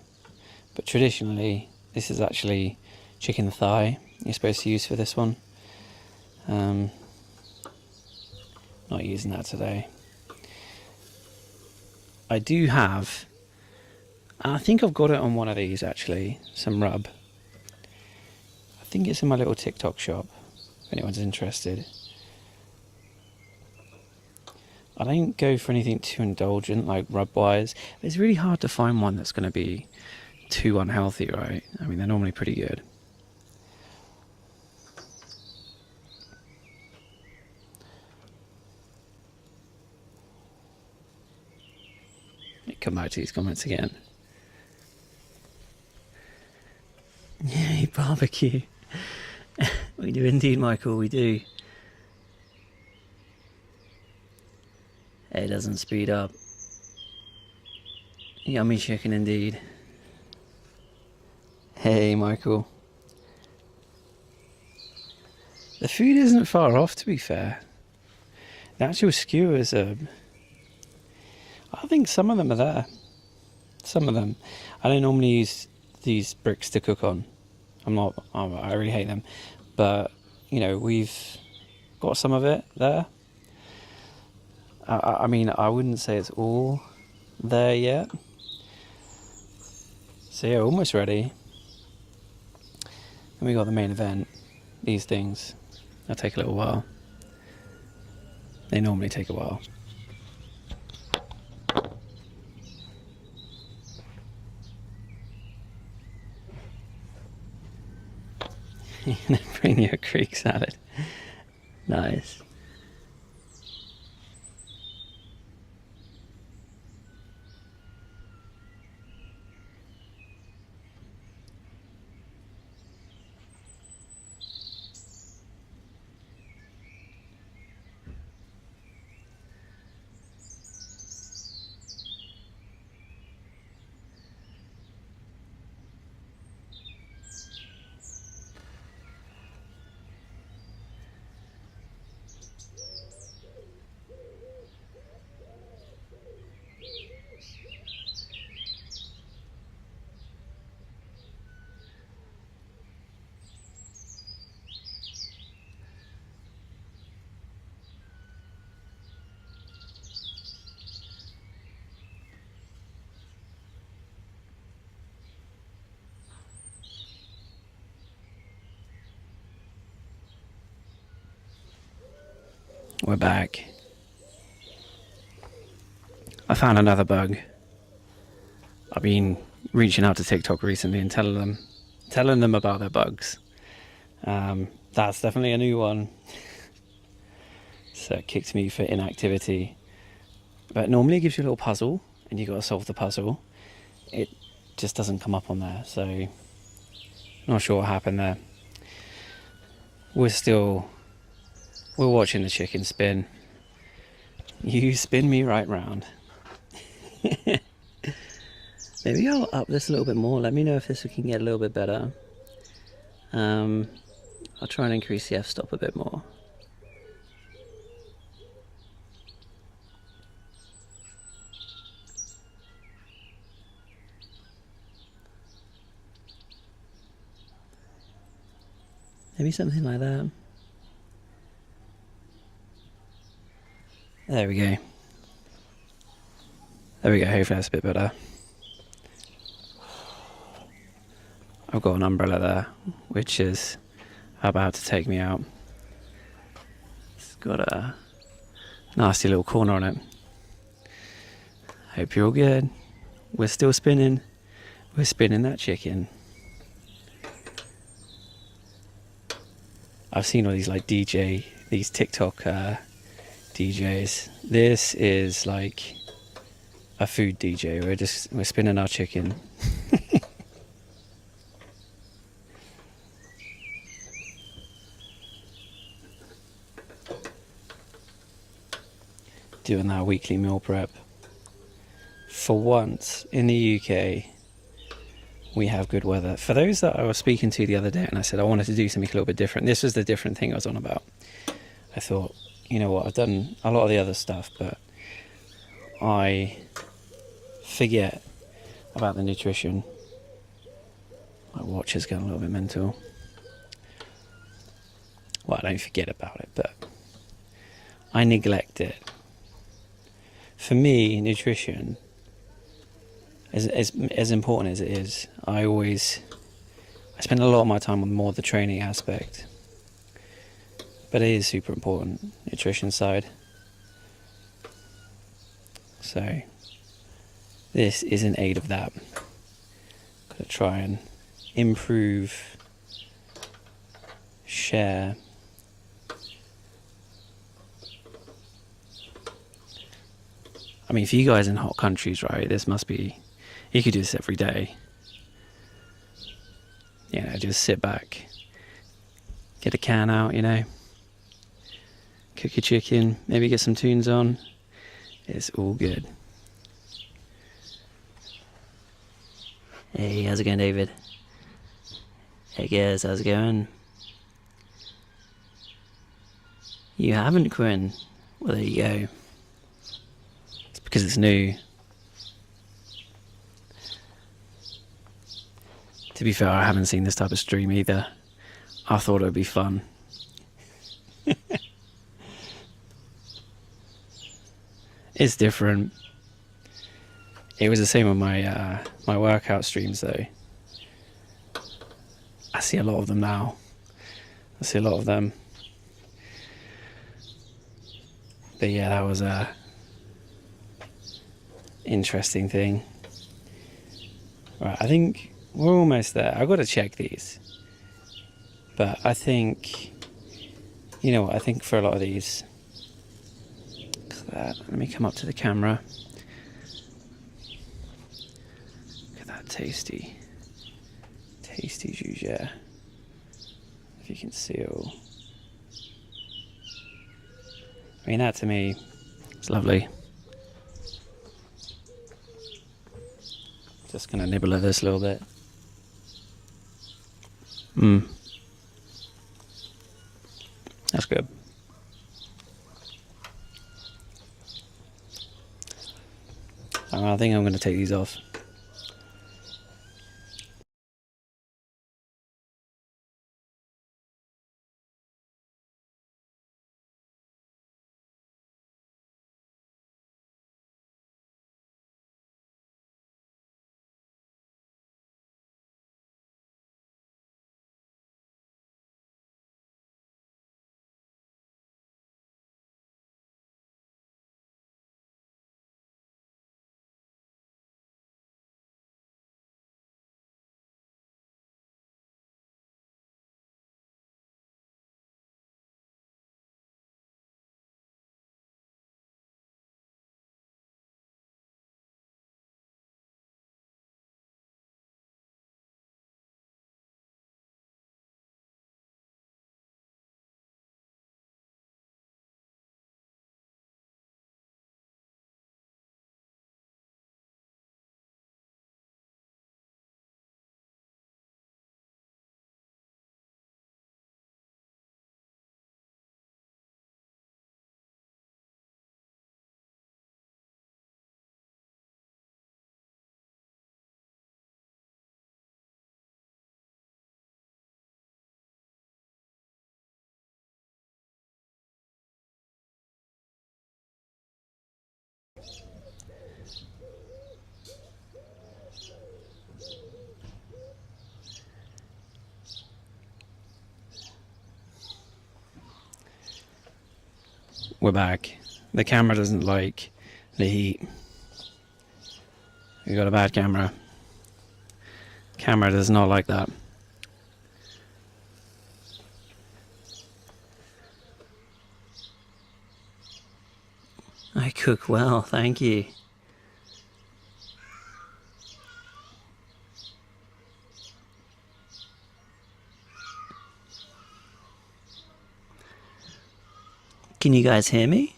But traditionally, this is actually chicken thigh you're supposed to use for this one. Not using that today. I do have... I think I've got it on one of these actually, some rub. I think it's in my little TikTok shop, if anyone's interested. I don't go for anything too indulgent, like rub-wise. It's really hard to find one that's going to be too unhealthy, right? I mean, they're normally pretty good. Let me come back to these comments again. Yeah, barbecue. We do indeed, Michael, we do. It doesn't speed up. Yummy chicken indeed. Hey, Michael. The food isn't far off, to be fair. The actual skewers are... I think some of them are there. Some of them. I don't normally use these bricks to cook on. I really hate them. But, you know, we've got some of it there. I mean, I wouldn't say it's all there yet. So yeah, almost ready. And we got the main event. These things. They'll take a little while. They normally take a while. Bring you a Greek salad. Nice. We're back. I found another bug. I've been reaching out to TikTok recently and telling them about their bugs. That's definitely a new one. So it kicked me for inactivity. But normally it gives you a little puzzle and you got to solve the puzzle. It just doesn't come up on there, so not sure what happened there. We're watching the chicken spin. You spin me right round. Maybe I'll up this a little bit more. Let me know if this can get a little bit better. I'll try and increase the f-stop a bit more. Maybe something like that. There we go. There we go, hopefully that's a bit better. I've got an umbrella there, which is about to take me out. It's got a nasty little corner on it. Hope you're all good. We're still spinning. We're spinning that chicken. I've seen all these like these TikTok DJs. This is like a food DJ. We're spinning our chicken. Doing that weekly meal prep. For once in the UK, we have good weather. For those that I was speaking to the other day and I said I wanted to do something a little bit different, this was the different thing I was on about. I thought, you know what, I've done a lot of the other stuff, but I forget about the nutrition. My watch has gone a little bit mental. Well, I don't forget about it, but I neglect it. For me, nutrition, as important as it is, I spend a lot of my time on more the training aspect. But it is super important, nutrition side. So this is an aid of that. Gotta try and improve, share. I mean, for you guys in hot countries, right, this must be, you could do this every day. You know, just sit back, get a can out, you know, cook your chicken, maybe get some tunes on. It's all good. Hey, how's it going, David? Hey guys, how's it going? You haven't, Quinn? Well, there you go. It's because it's new. To be fair, I haven't seen this type of stream either. I thought it would be fun. It's different. It was the same with my my workout streams though. I see a lot of them now. I see a lot of them. But yeah, that was a interesting thing. Right, I think we're almost there. I've got to check these. But I think, you know what, I think for a lot of these, look at that. Let me come up to the camera. Look at that tasty jujere. If you can see all. I mean, that to me is lovely. Just gonna nibble at this a little bit. That's good. I think I'm gonna take these off. we're back. The camera doesn't like the heat. We got a bad camera. Camera does not like that. I cook well, thank you. Can you guys hear me?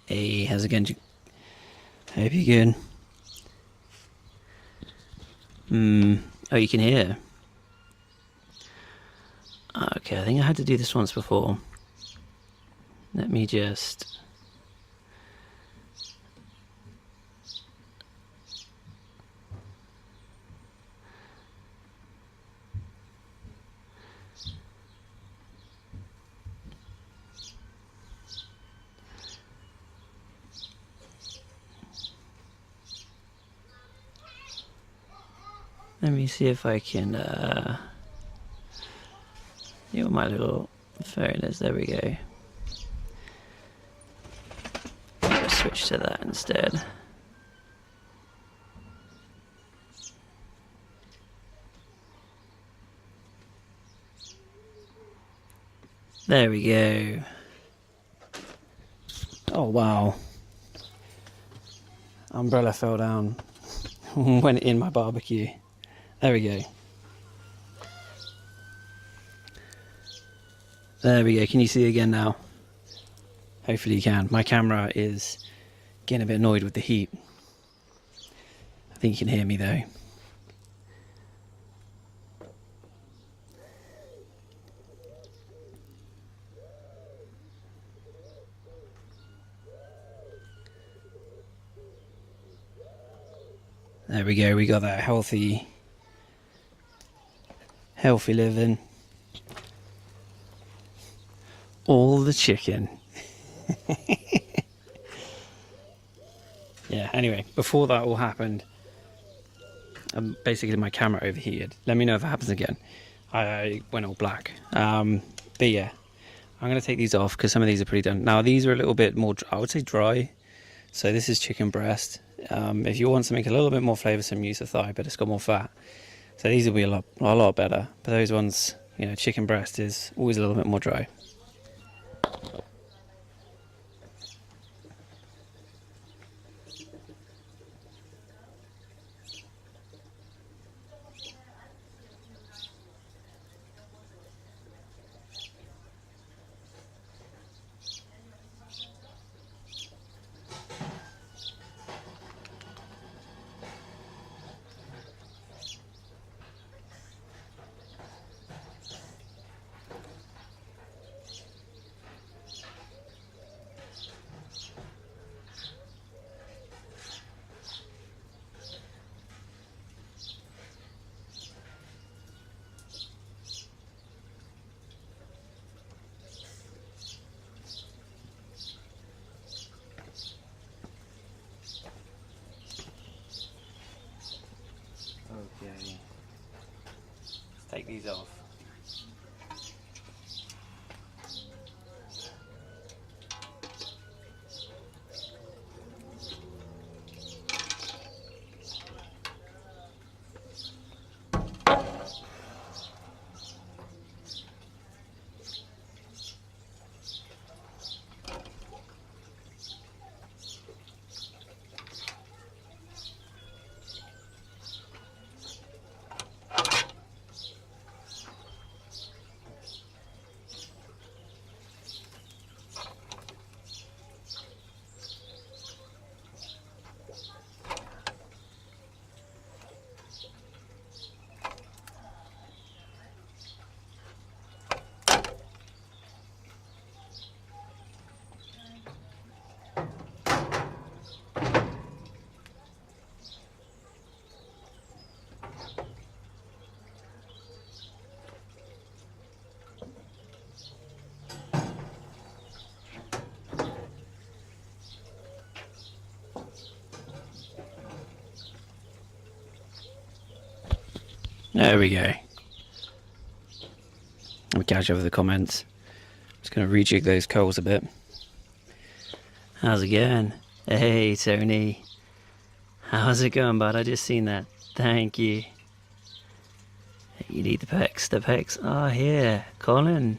Hey, how's it going? Hope you're good. Oh, you can hear. Okay, I think I had to do this once before. Let me just... Let me see if I can, my little phone is. There we go. I'll switch to that instead. There we go. Oh, wow. Umbrella fell down. Went in my barbecue. There we go. There we go. Can you see again now? Hopefully you can. My camera is getting a bit annoyed with the heat. I think you can hear me though. There we go. We got that healthy living. All the chicken. Yeah, anyway, before that all happened, basically my camera overheated. Let me know if it happens again. I went all black. But yeah, I'm going to take these off because some of these are pretty done. Now, these are a little bit more, I would say dry. So this is chicken breast. If you want something a little bit more flavoursome, use a thigh, but it's got more fat. So these will be a lot better. But those ones, you know, chicken breast is always a little bit more dry. Okay, let's take these off. There we go. Let me catch over the comments. Just going to rejig those coals a bit. How's it going? Hey, Tony. How's it going, bud? I just seen that. Thank you. You need the pecs. The pecs are here. Colin.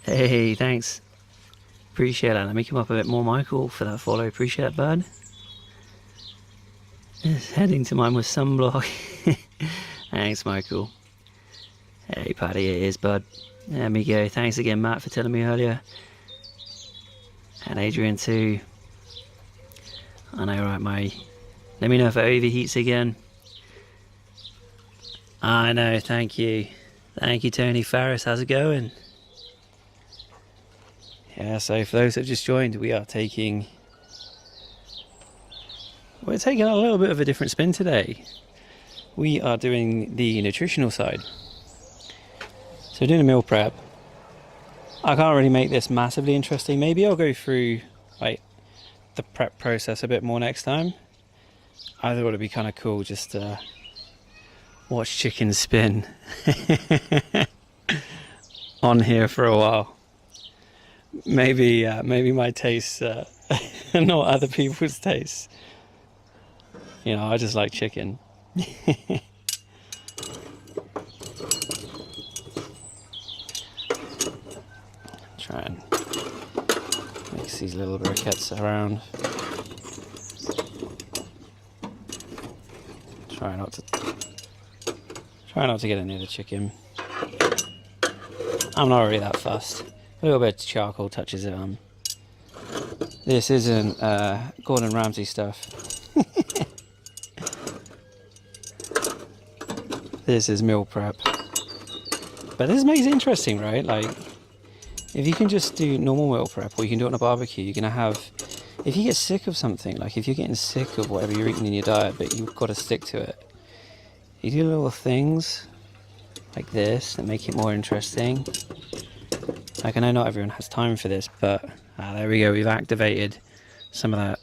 Hey, thanks. Appreciate that. Let me come up a bit more, Michael, for that follow. Appreciate it, bud. Just heading to mine with sunblock. Thanks, Michael. Hey, Paddy, it is, bud. There we go. Thanks again, Matt, for telling me earlier. And Adrian, too. I know, right, mate. Let me know if it overheats again. I know, thank you. Thank you, Tony Farris. How's it going? Yeah, so for those that have just joined, we're taking a little bit of a different spin today. We are doing the nutritional side. So doing a meal prep. I can't really make this massively interesting. Maybe I'll go through like the prep process a bit more next time. I thought it'd be kind of cool just to watch chicken spin on here for a while. Maybe my tastes are not other people's tastes. You know, I just like chicken. Try and mix these little briquettes around. Try not to get it near the chicken. I'm not really that fussed. A little bit of charcoal touches it on. This isn't Gordon Ramsay stuff. This is meal prep. But this makes it interesting, right? Like, if you can just do normal meal prep, or you can do it on a barbecue, you're gonna have, if you get sick of something, like if you're getting sick of whatever you're eating in your diet, but you've got to stick to it, you do little things like this that make it more interesting. Like, I know not everyone has time for this, but there we go. We've activated some of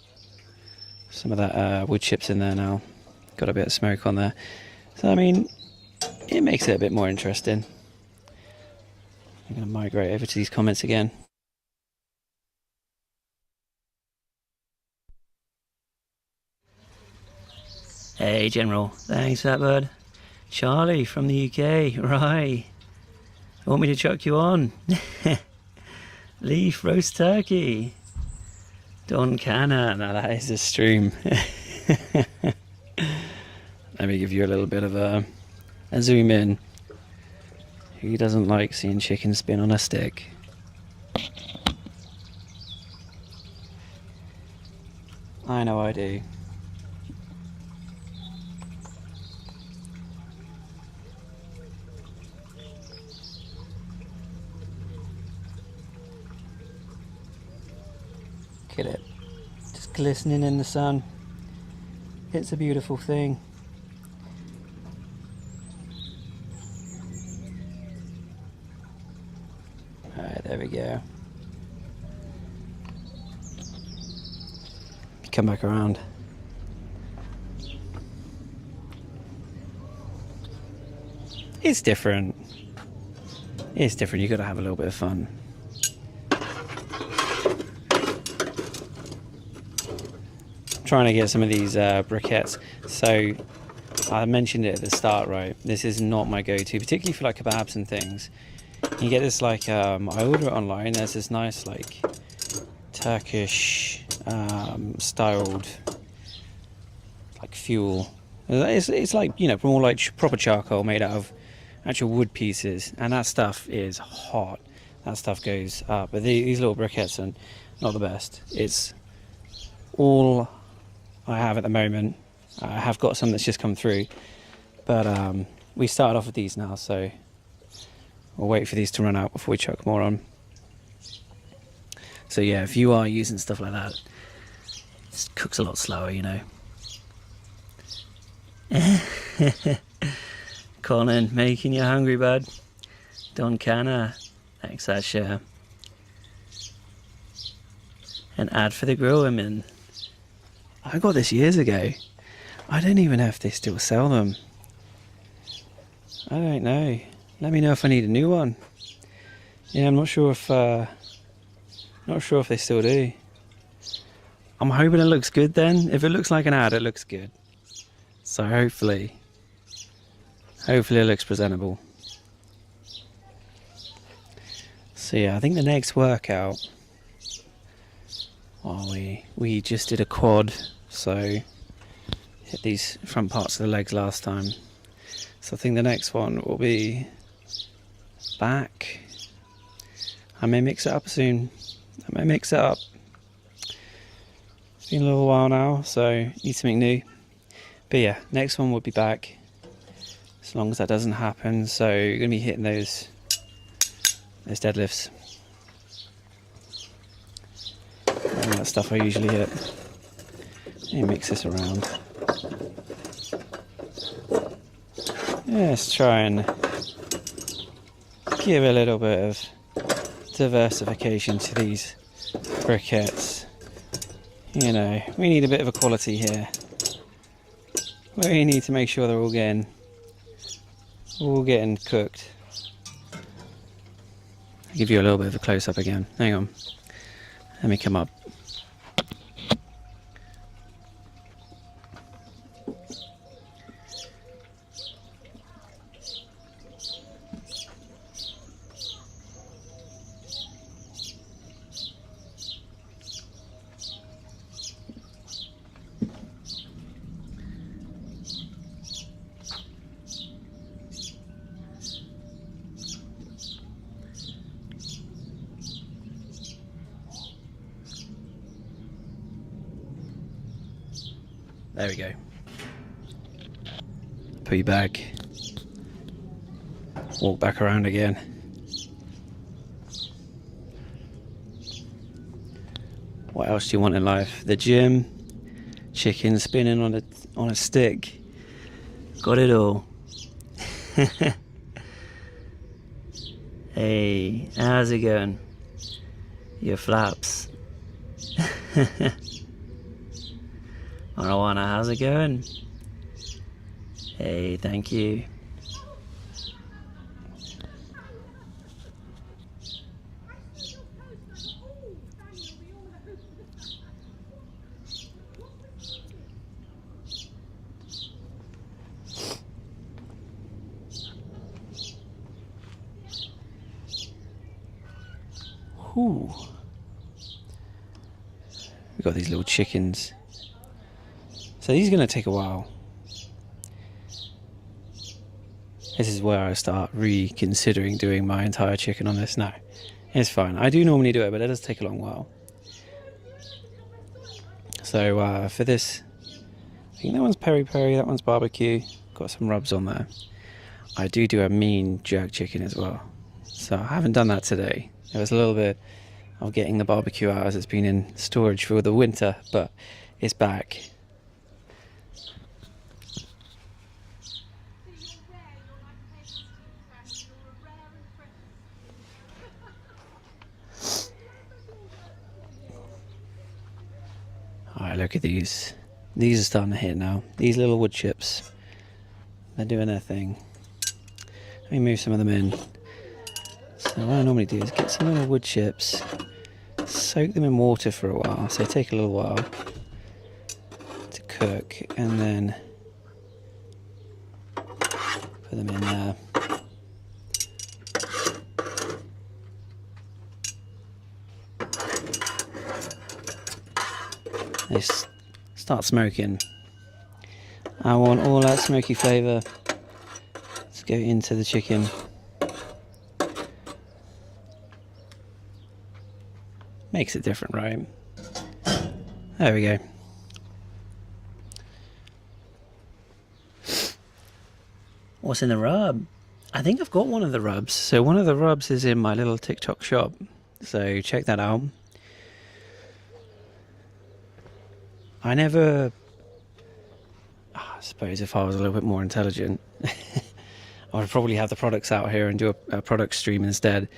that wood chips in there now. Got a bit of smoke on there. So I mean, it makes it a bit more interesting. I'm going to migrate over to these comments again. Hey, General. Thanks for that, bud. Charlie from the UK. Right. Want me to chuck you on? Leaf roast turkey. Don Canna. Now that is a stream. Let me give you a little bit of a zoom in. Who doesn't like seeing chicken spin on a stick? I know I do. Look at it. Just glistening in the sun. It's a beautiful thing. Alright, there we go. Come back around. It's different. It's different. You got to have a little bit of fun. Trying to get some of these briquettes. So I mentioned it at the start, right? This is not my go-to, particularly for like kebabs and things. You get this like I order it online. There's this nice like Turkish styled like fuel. It's like, you know, more like proper charcoal made out of actual wood pieces, and that stuff is hot. That stuff goes up. But these little briquettes are not the best. It's all I have at the moment. I have got some that's just come through, but we started off with these now, so we'll wait for these to run out before we chuck more on. So yeah, if you are using stuff like that, it cooks a lot slower, you know. Colin, making you hungry, bud. Don Canna, thanks, Asher. An ad for the grill women. I got this years ago. I don't even know if they still sell them. I don't know. Let me know if I need a new one. Yeah, I'm not sure if they still do. I'm hoping it looks good then. If it looks like an ad, it looks good. So hopefully it looks presentable. So yeah, I think the next workout, well, we just did a quad, so hit these front parts of the legs last time. So I think the next one will be back. I may mix it up soon. It's been a little while now, so need something new. But yeah, next one will be back, as long as that doesn't happen. So you're going to be hitting those deadlifts. And that stuff I usually hit. Let me mix this around. Yeah, let's try and give a little bit of diversification to these briquettes. You know, we need a bit of equality here. We need to make sure they're all getting cooked. I'll give you a little bit of a close-up again. Hang on. Let me come up. There we go. Put you back. Walk back around again. What else do you want in life? The gym, chicken spinning on a stick. Got it all. Hey, how's it going? Your flaps. Marijuana, how's it going? Hey, thank you. Ooh. We've got these little chickens. So these are going to take a while. This is where I start reconsidering doing my entire chicken on this. No, it's fine. I do normally do it, but it does take a long while. So for this, I think that one's peri-peri, that one's barbecue. Got some rubs on there. I do a mean jerk chicken as well. So I haven't done that today. There was a little bit of getting the barbecue out as it's been in storage for the winter, but it's back. Alright, look at these. These are starting to hit now. These little wood chips. They're doing their thing. Let me move some of them in. So what I normally do is get some little wood chips, soak them in water for a while, so they take a little while to cook, and then put them in there. They start smoking. I want all that smoky flavour to go into the chicken. Makes it different, right? There we go. What's in the rub? I think I've got one of the rubs. So one of the rubs is in my little TikTok shop. So check that out. I suppose if I was a little bit more intelligent, I would probably have the products out here and do a product stream instead.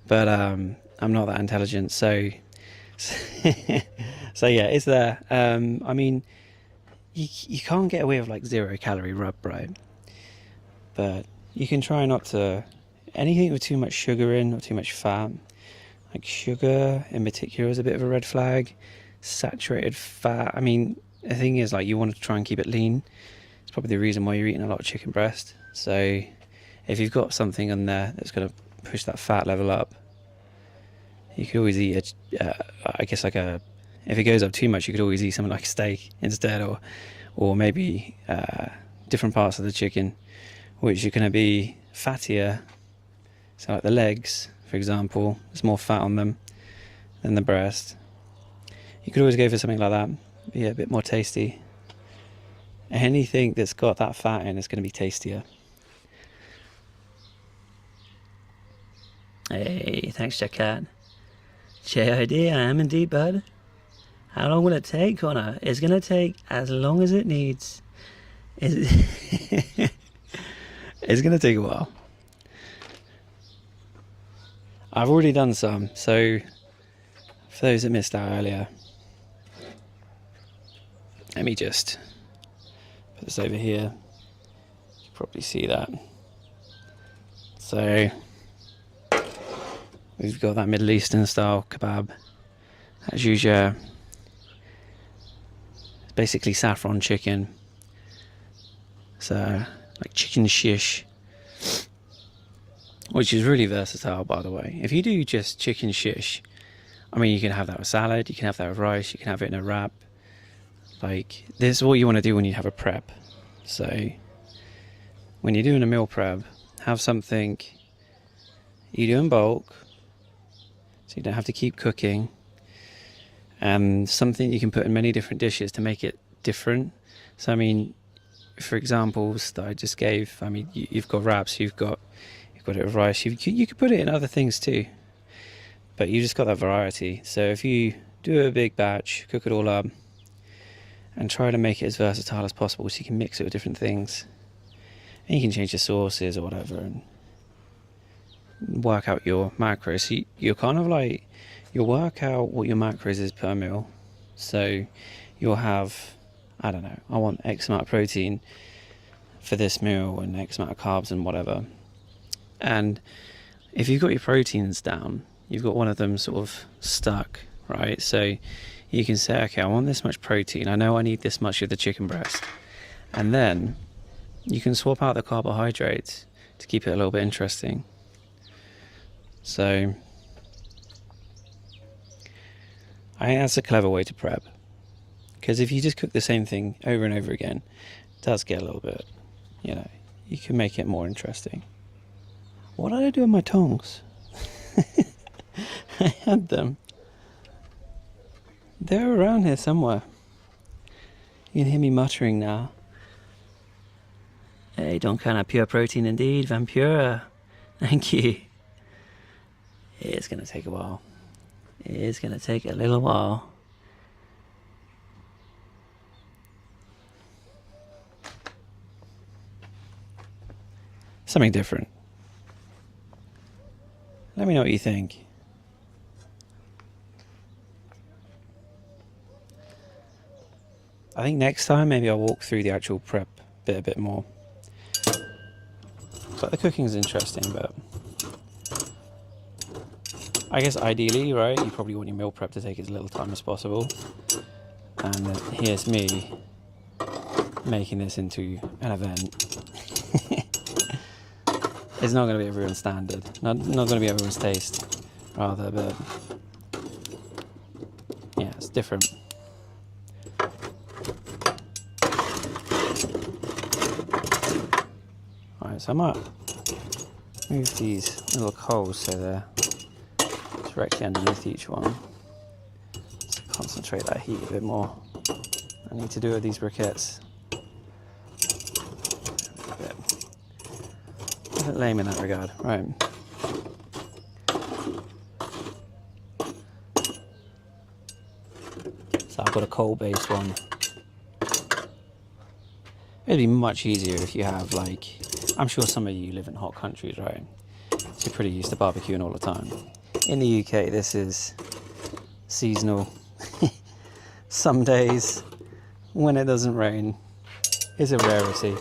But I'm not that intelligent, so so yeah, it's there. I mean, you can't get away with like 0-calorie rub, right? But you can try not to, anything with too much sugar in or too much fat, like sugar in particular is a bit of a red flag. Saturated fat, I mean, the thing is, like, you want to try and keep it lean. It's probably the reason why you're eating a lot of chicken breast. So if you've got something in there that's going to push that fat level up, you could always eat I guess like if it goes up too much, you could always eat something like a steak instead, or maybe different parts of the chicken which are going to be fattier. So like the legs, for example, there's more fat on them than the breast. You could always go for something like that, be a bit more tasty. Anything that's got that fat in is going to be tastier. Hey, thanks, Jackat. JID, I am indeed, bud. How long will it take, Connor? It's going to take as long as it needs. It's going to take a while. I've already done some, so for those that missed out earlier, let me just put this over here. You can probably see that. So we've got that Middle Eastern style kebab. As usual, it's basically saffron chicken. So like chicken shish, which is really versatile, by the way. If you do just chicken shish, I mean, you can have that with salad, you can have that with rice, you can have it in a wrap. Like, this is what you want to do when you have a prep. So when you're doing a meal prep, have something you do in bulk, so you don't have to keep cooking, and something you can put in many different dishes to make it different. So I mean, for examples that I just gave, I mean, you've got wraps, you've got it with rice, you could put it in other things too, but you just got that variety. So if you do a big batch, cook it all up, and try to make it as versatile as possible, so you can mix it with different things, and you can change the sauces or whatever, and work out your macros. So you're kind of like, you'll work out what your macros is per meal. So you'll have, I don't know, I want X amount of protein for this meal and X amount of carbs and whatever. And if you've got your proteins down, you've got one of them sort of stuck, right? So you can say, okay, I want this much protein. I know I need this much of the chicken breast. And then you can swap out the carbohydrates to keep it a little bit interesting. So I think that's a clever way to prep. Because if you just cook the same thing over and over again, it does get a little bit, you know, you can make it more interesting. What did I do with my tongs? I had them. They're around here somewhere. You can hear me muttering now. Hey, don't kind of pure protein indeed, Vampura. Thank you. It's going to take a while. It's going to take a little while. Something different. Let me know what you think. I think next time maybe I'll walk through the actual prep bit a bit more. But the cooking is interesting, but I guess ideally, right, you probably want your meal prep to take as little time as possible. And here's me making this into an event. It's not going to be everyone's standard, not going to be everyone's taste, rather, but yeah, it's different. Alright, so I might move these little coals so they're directly underneath each one. Let's concentrate that heat a bit more. I need to do with these briquettes. A bit lame in that regard. Right. So I've got a coal-based one. It'd be much easier if you have, like, I'm sure some of you live in hot countries, right? So you're pretty used to barbecuing all the time. In the UK, this is seasonal. Some days when it doesn't rain is a rarity.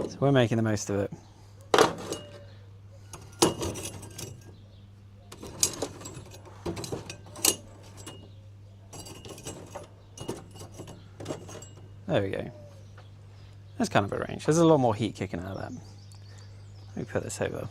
So we're making the most of it. There we go. That's kind of a range. There's a lot more heat kicking out of that. Let me put this over.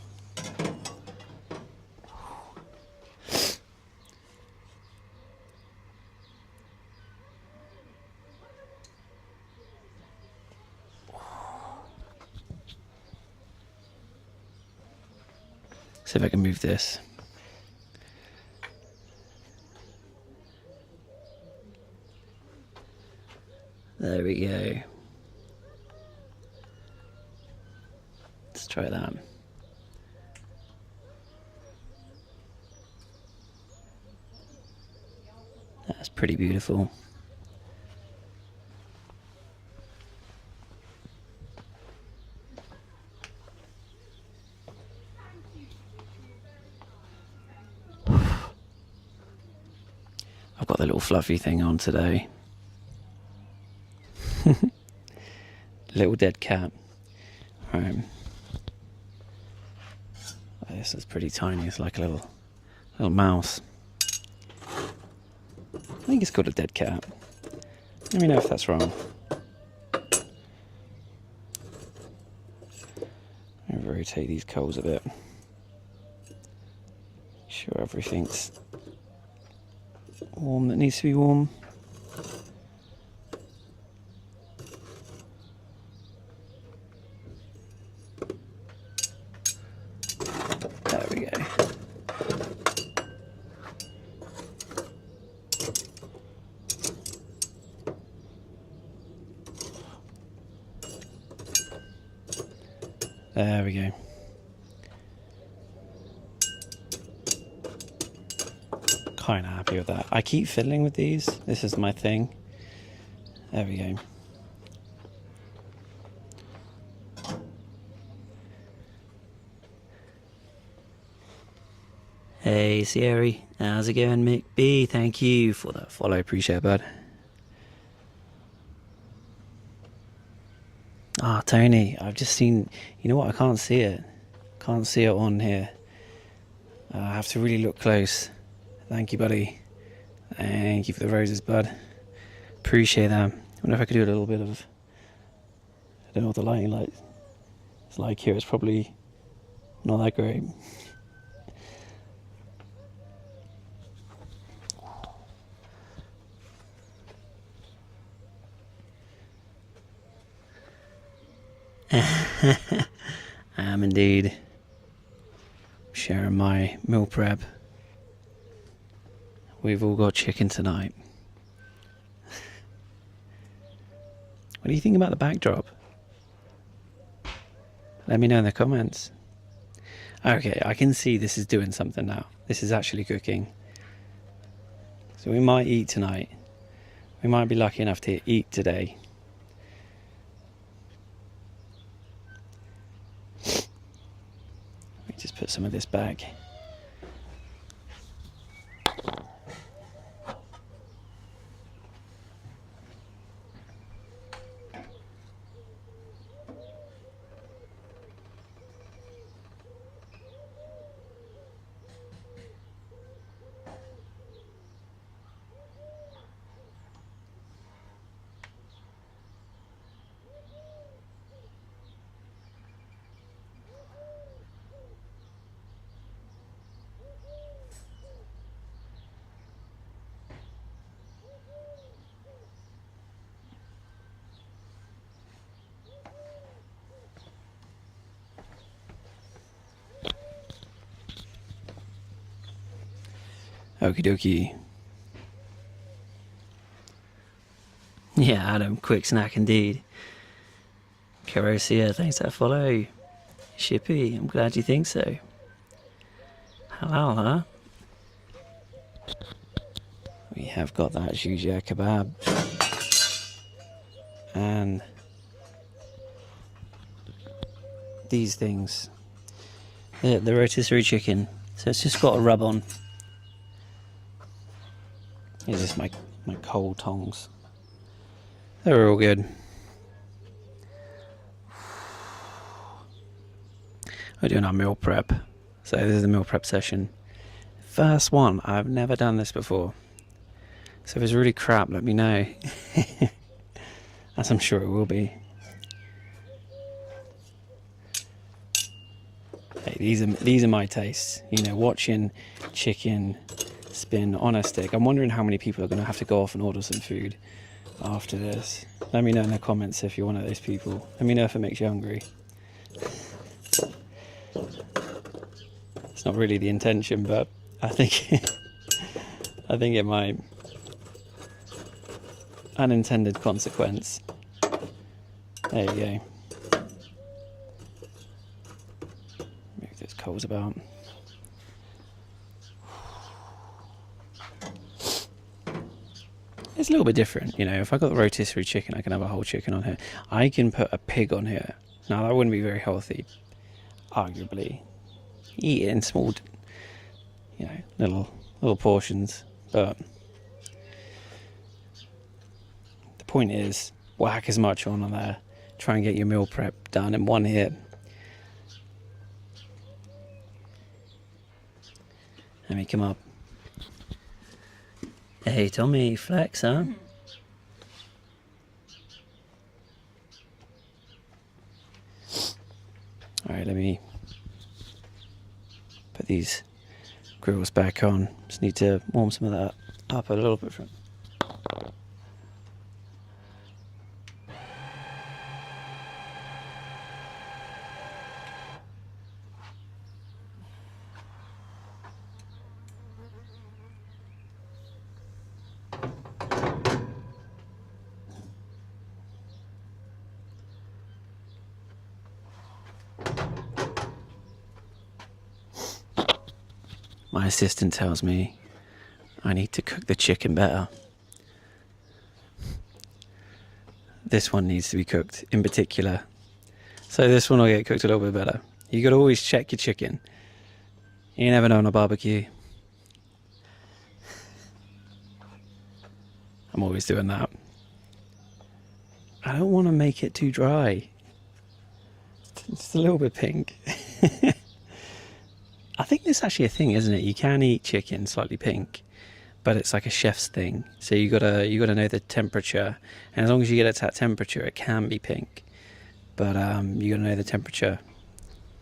See if I can move this. There we go. Let's try that. That's pretty beautiful. I've got the little fluffy thing on today. Little dead cat. Right. Oh, this is pretty tiny. It's like a little mouse. I think it's called a dead cat. Let me know if that's wrong. Let me rotate these coals a bit. Sure everything's warm that needs to be warm. There we go. There we go. Kind of happy with that. I keep fiddling with these. This is my thing. There we go. Hey Sierra, how's it going, Mick B? Thank you for that follow. Appreciate it, bud. Ah, Tony, I've just seen. You know what? I can't see it. Can't see it on here. I have to really look close. Thank you, buddy. Thank you for the roses, bud. Appreciate that. I wonder if I could do a little bit of. I don't know what the lighting it's like here. It's probably not that great. I am indeed sharing my meal prep. We've all got chicken tonight. What do you think about the backdrop? Let me know in the comments. Okay, I can see this is doing something now. This is actually cooking. So we might eat tonight. We might be lucky enough to eat today. Let me just put some of this back. Okie dokie. Yeah, Adam, quick snack indeed. Carosia, thanks for that follow. Shippy, I'm glad you think so. Halal, huh? We have got that Jujia kebab. And these things. The rotisserie chicken. So it's just got a rub on. It's just My cold tongs. They were all good. We're doing our meal prep. So this is the meal prep session. First one. I've never done this before. So if it's really crap, let me know. As I'm sure it will be. Hey, these are my tastes. You know, watching chicken spin on a stick. I'm wondering how many people are going to have to go off and order some food after this. Let me know in the comments if you're one of those people. Let me know if it makes you hungry. It's not really the intention, but I think I think it might. Unintended consequence. There you go. Move those coals about. It's a little bit different, you know. If I got the rotisserie chicken, I can have a whole chicken on here. I can put a pig on here. Now that wouldn't be very healthy, arguably. Eat it in small, you know, little portions. But the point is, whack as much on there. Try and get your meal prep done in one hit. Let me come up. Hey Tommy, flex, huh? Alright, let me put these grills back on. Just need to warm some of that up a little bit. My assistant tells me I need to cook the chicken better. This one needs to be cooked in particular. So this one will get cooked a little bit better. You gotta always check your chicken. You never know on a barbecue. I'm always doing that. I don't want to make it too dry. It's a little bit pink. I think it's actually a thing, isn't it? You can eat chicken slightly pink, but it's like a chef's thing. So you gotta know the temperature, and as long as you get it to that temperature, it can be pink. But you gotta know the temperature,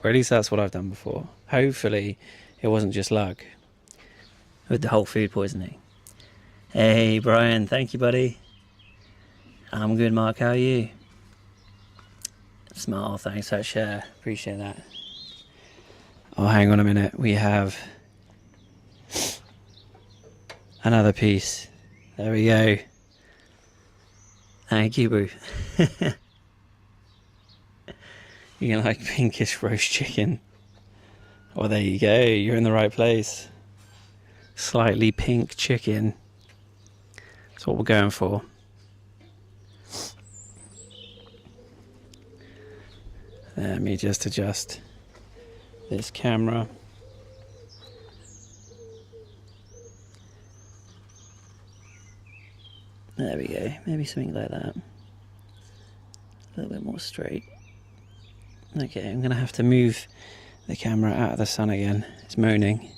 or at least that's what I've done before. Hopefully, it wasn't just luck with the whole food poisoning. Hey Brian, thank you, buddy. I'm good, Mark. How are you? Smile, thanks for that share. Appreciate that. Oh, hang on a minute. We have another piece. There we go. Thank you, boo. You like pinkish roast chicken? Well, there you go. You're in the right place. Slightly pink chicken. That's what we're going for. Let me just adjust this camera. There we go. Maybe something like that. A little bit more straight. Okay, I'm going to have to move the camera out of the sun again. It's moaning.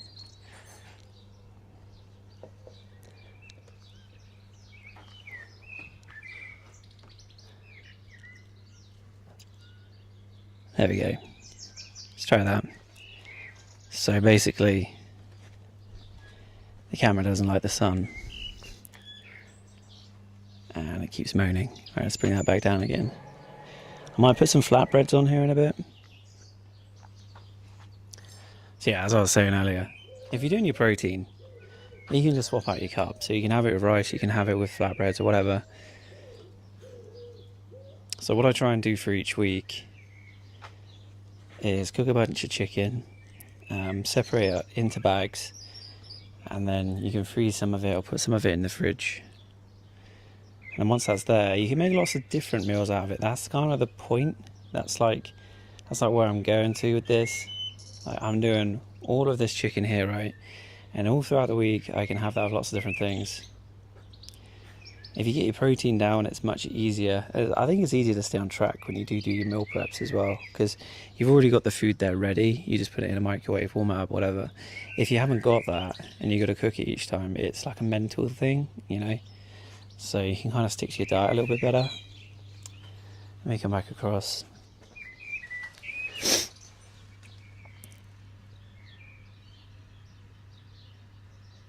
There we go. Let's try that. So basically, the camera doesn't like the sun. And it keeps moaning. Alright, let's bring that back down again. I might put some flatbreads on here in a bit. So yeah, as I was saying earlier, if you're doing your protein, you can just swap out your cup. So you can have it with rice, you can have it with flatbreads or whatever. So what I try and do for each week is cook a bunch of chicken, separate it into bags, and then you can freeze some of it or put some of it in the fridge. And once that's there, you can make lots of different meals out of it. That's kind of the point. That's like where I'm going to with this. Like, I'm doing all of this chicken here, right? And all throughout the week, I can have that with lots of different things. If you get your protein down, it's much easier. I think it's easier to stay on track when you do your meal preps as well, because you've already got the food there ready. You just put it in a microwave, warm it up, whatever. If you haven't got that and you got to cook it each time, it's like a mental thing, you know. So you can kind of stick to your diet a little bit better. Let me come back across.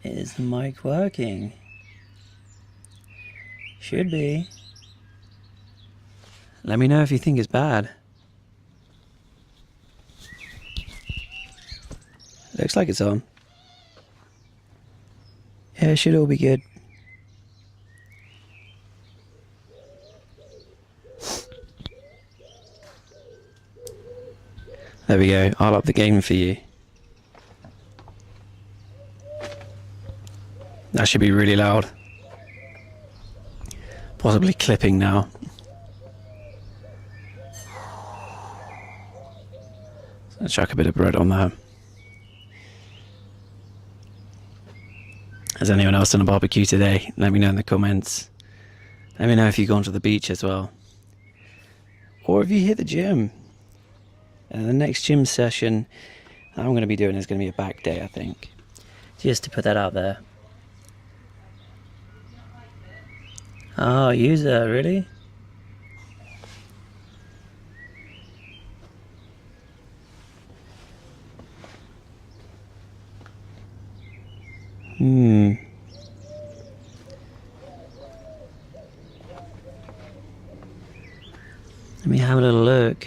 Is the mic working? Should be. Let me know if you think it's bad. Looks like it's on. Yeah, it should all be good. There we go. I'll up the game for you. That should be really loud. Possibly clipping now. So I'll chuck a bit of bread on there. Has anyone else done a barbecue today? Let me know in the comments. Let me know if you've gone to the beach as well. Or if you hit the gym. And the next gym session I'm going to be doing is going to be a back day, I think. Just to put that out there. Oh, user, really? Let me have a little look.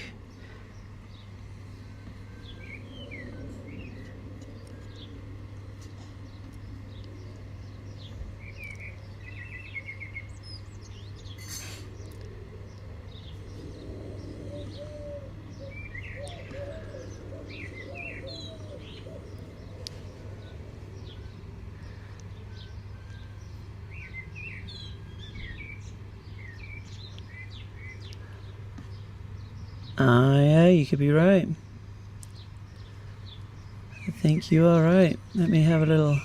Yeah, you could be right. I think you are right. Let me have a little...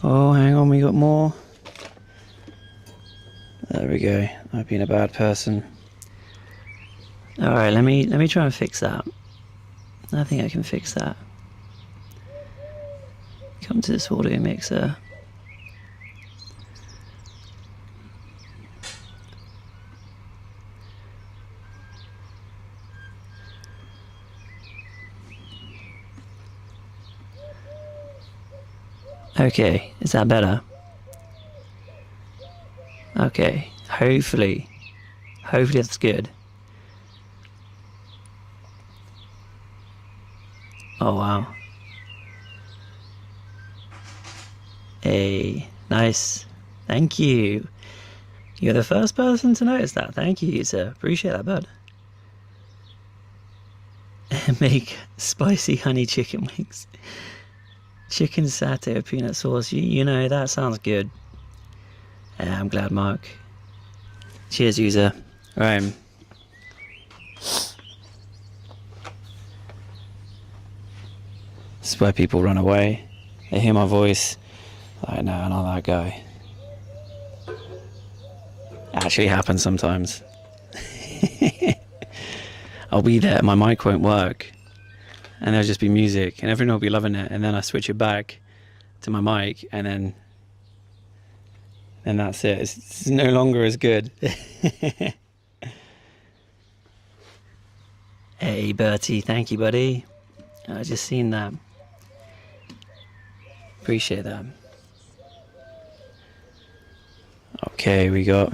Oh, hang on, we got more. There we go. I've been a bad person. Alright, let me try and fix that. I think I can fix that. Come to this audio mixer. Okay, is that better? Okay, hopefully that's good. Oh wow. Hey, nice. Thank you. You're the first person to notice that. Thank you, sir. Appreciate that, bud. Make spicy honey chicken wings. Chicken satay with peanut sauce. You know, that sounds good. Yeah, I'm glad, Mark. Cheers, user. Right. This is where people run away. They hear my voice. Like, no, not that guy. Actually happens sometimes. I'll be there, my mic won't work. And there'll just be music, and everyone will be loving it, and then I switch it back to my mic, and then that's it. It's no longer as good. Hey, Bertie, thank you, buddy. I just seen that. Appreciate that. Okay, we got...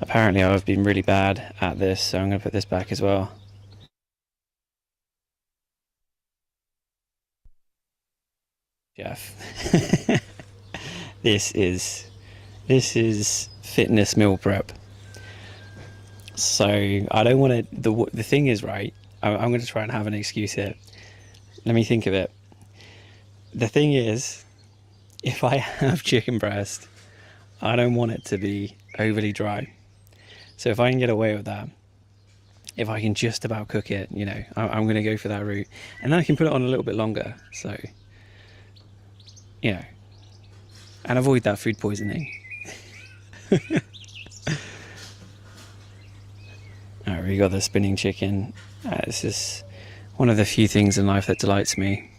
Apparently I've been really bad at this, so I'm going to put this back as well. Jeff. This is fitness meal prep. So I don't want to. The thing is, right? I'm going to try and have an excuse here. Let me think of it. The thing is, if I have chicken breast, I don't want it to be overly dry. So if I can get away with that, if I can just about cook it, you know, I'm going to go for that route, and then I can put it on a little bit longer. So, you know, and avoid that food poisoning. Alright, we got the spinning chicken. This is one of the few things in life that delights me.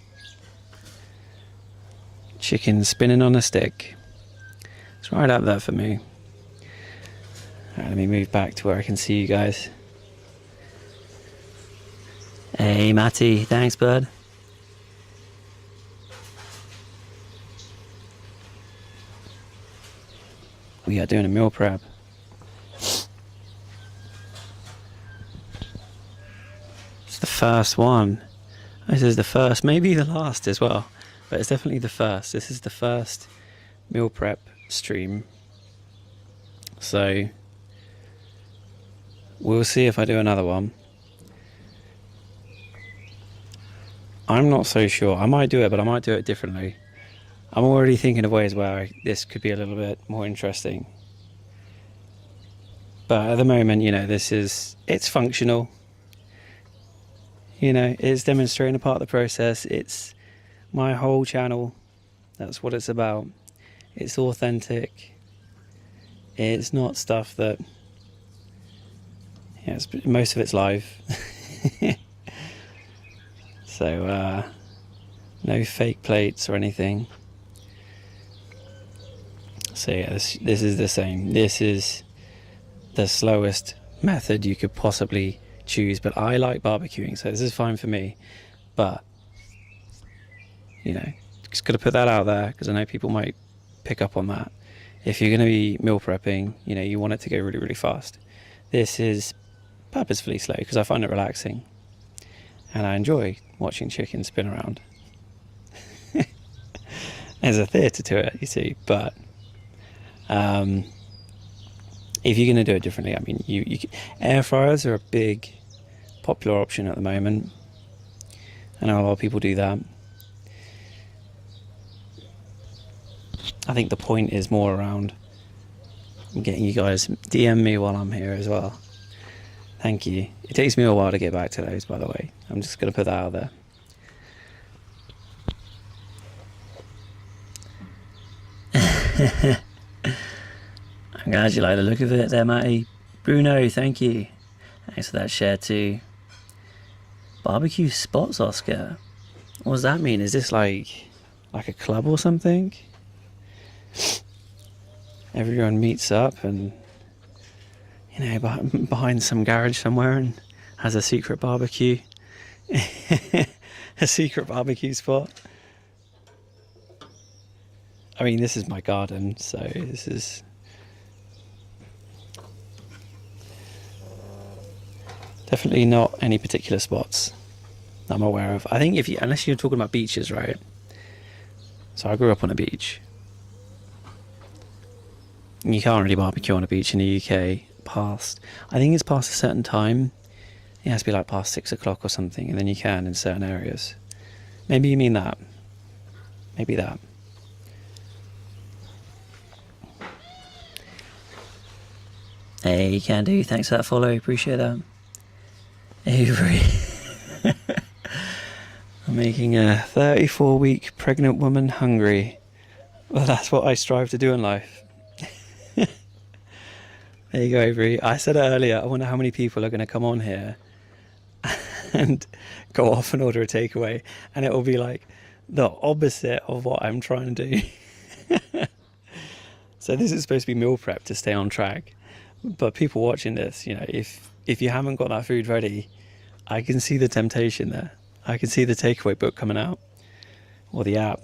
Chicken spinning on a stick. It's right up there for me. Alright, let me move back to where I can see you guys. Hey Matty, thanks bud. We are doing a meal prep. It's the first one. This is the first, maybe the last as well, but it's definitely the first. This is the first meal prep stream. So we'll see if I do another one. I'm not so sure. I might do it, but I might do it differently. I'm already thinking of ways where this could be a little bit more interesting. But at the moment, you know, it's functional. You know, it's demonstrating a part of the process. It's my whole channel. That's what it's about. It's authentic. It's not stuff that, yeah, most of it's live. So, no fake plates or anything. So yeah, this is the same. This is the slowest method you could possibly choose, but I like barbecuing, so this is fine for me. But, you know, just got to put that out there, because I know people might pick up on that. If you're going to be meal prepping, you know, you want it to go really, really fast. This is purposefully slow, because I find it relaxing. And I enjoy watching chicken spin around. There's a theatre to it, you see, but if you're going to do it differently, I mean, you air fryers are a big popular option at the moment. I know a lot of people do that. I think the point is more around getting you guys DM me while I'm here as well. Thank you. It takes me a while to get back to those, by the way. I'm just going to put that out there. I'm glad you like the look of it there, Matty. Bruno, thank you. Thanks for that share too. Barbecue spots, Oscar. What does that mean? Is this like a club or something? Everyone meets up and, you know, behind some garage somewhere and has a secret barbecue. A secret barbecue spot. I mean, this is my garden, so this is definitely not any particular spots that I'm aware of. I think unless you're talking about beaches, right? So I grew up on a beach. You can't really barbecue on a beach in the UK I think it's past a certain time. It has to be like past 6 o'clock or something, and then you can in certain areas. Maybe you mean that. Maybe that. Hey, can do. Thanks for that follow. Appreciate that. Avery. I'm making a 34-week pregnant woman hungry. Well, that's what I strive to do in life. There you go, Avery. I said it earlier, I wonder how many people are going to come on here and go off and order a takeaway, and it will be like the opposite of what I'm trying to do. So this is supposed to be meal prep to stay on track. But people watching this, you know, if you haven't got that food ready, I can see the temptation there. I can see the takeaway book coming out. Or the app.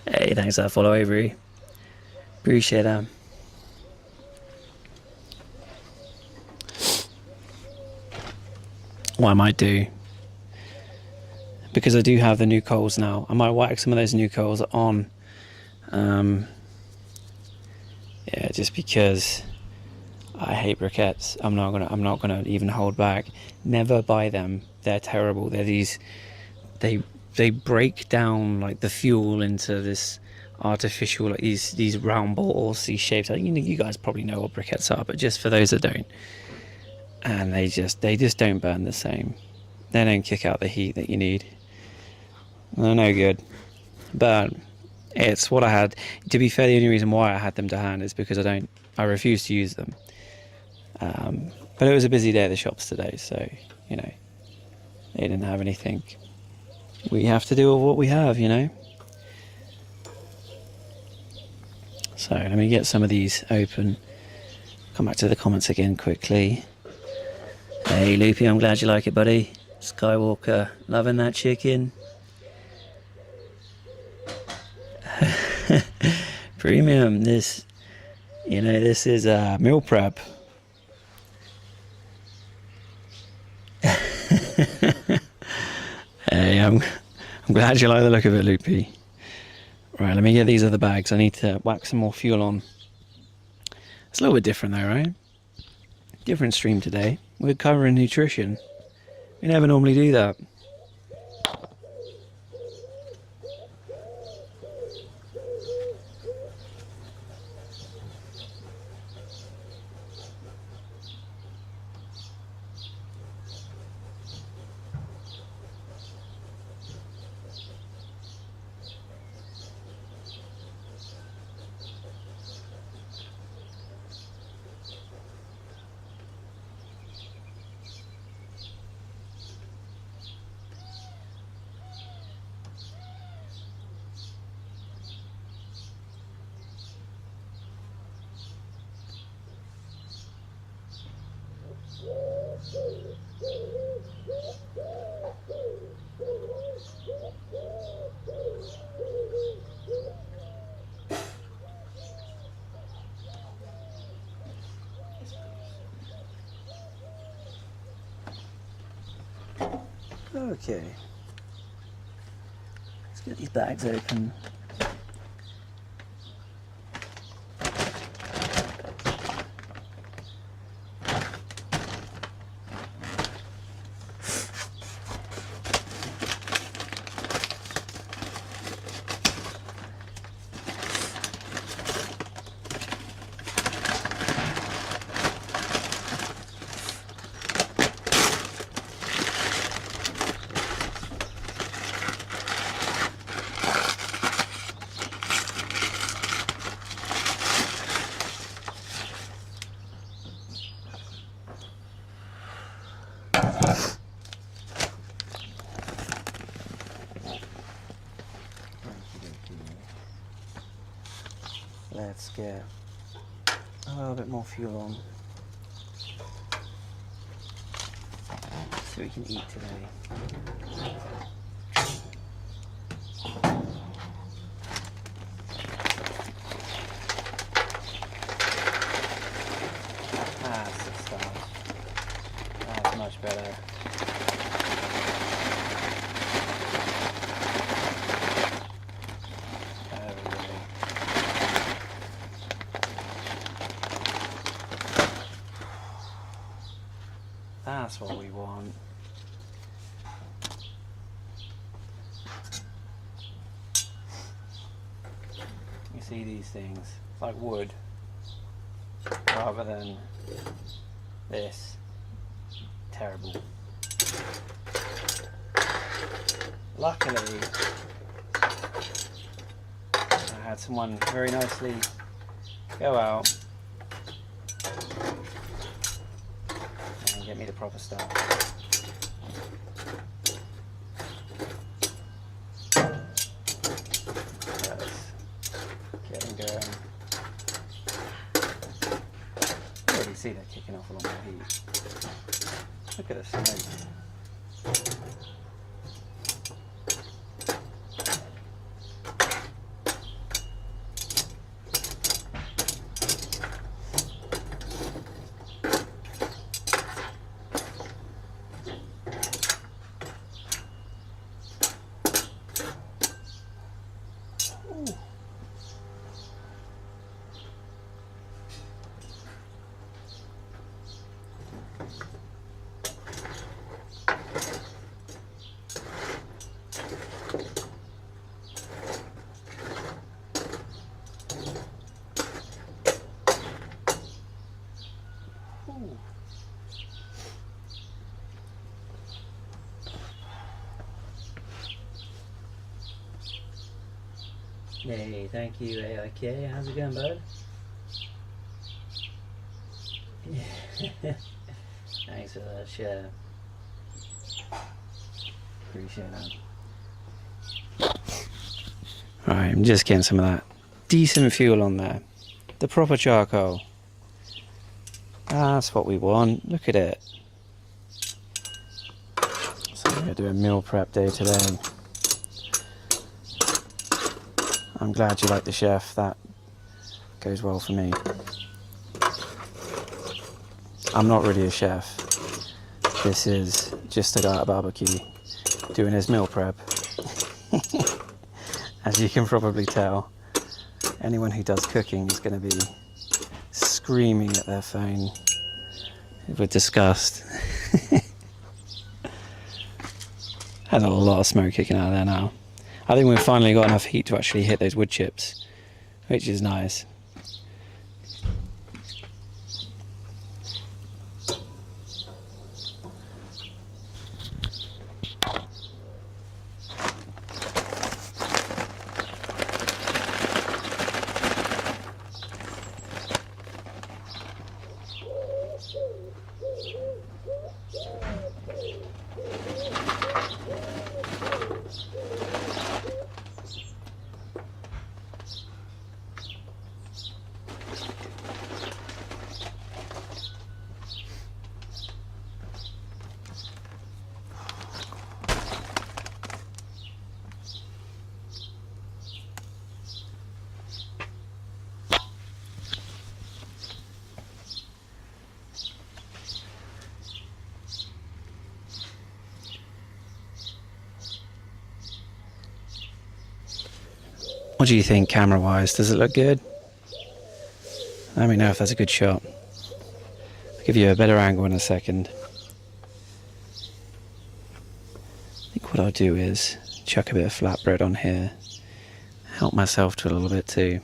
Hey, thanks for that follow, Avery. Appreciate that. What I might do, because I do have the new coals now, I might whack some of those new coals on. Yeah, just because I hate briquettes. I'm not gonna even hold back. Never buy them. They're terrible. They're these. They break down like the fuel into this artificial, like these round balls, these shapes. You guys probably know what briquettes are, but just for those that don't, and they just don't burn the same. They don't kick out the heat that you need. They're no good. But it's what I had. To be fair, the only reason why I had them to hand is because I refuse to use them. But it was a busy day at the shops today, so they didn't have anything. We have to do with what we have, So let me get some of these open. Come back to the comments again quickly. Hey Loopy, I'm glad you like it, buddy. Skywalker, loving that chicken. Premium, this is meal prep. Hey, I'm glad you like the look of it, Loopy. Right, let me get these other bags. I need to whack some more fuel on. It's a little bit different though, right? Different stream today. We're covering nutrition. We never normally do that. Okay, let's get these bags open. Let's get a little bit more fuel on. So we can eat today. Ah, 6 stars. That's much better. That's what we want. You see these things, it's like wood, rather than this. Terrible. Luckily, I had someone very nicely go out get me the proper stuff. Let's get them going. You already see that kicking off along the heat. Look at the smoke. Ooh. Hey, thank you, AIK. How's it going, bud? Yeah. Thanks for that share. Appreciate that. Right, I'm just getting some of that decent fuel on there. The proper charcoal. That's what we want. Look at it. So I'm going to do a meal prep day today. I'm glad you like the chef. That goes well for me. I'm not really a chef. This is just a guy at a barbecue doing his meal prep. As you can probably tell, anyone who does cooking is going to be screaming at their phone with disgust. There's a lot of smoke kicking out of there now. I think we've finally got enough heat to actually hit those wood chips, which is nice. What do you think camera-wise? Does it look good? Let me know if that's a good shot. I'll give you a better angle in a second. I think what I'll do is chuck a bit of flatbread on here. Help myself to a little bit too.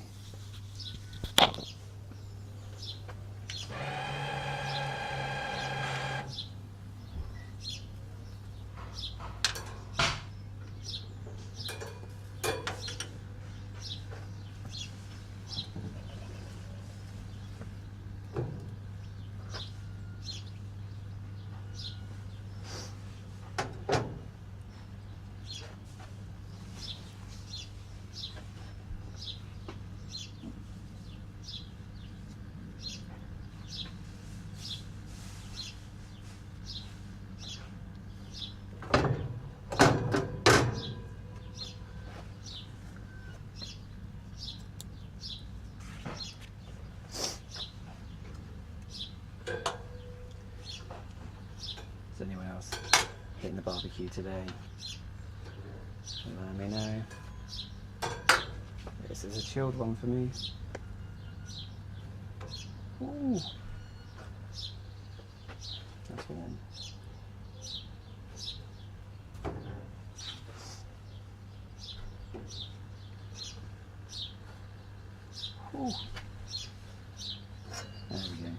Is anyone else hitting the barbecue today? Let me know. This is a chilled one for me. Ooh. That's warm. Ooh. There we go.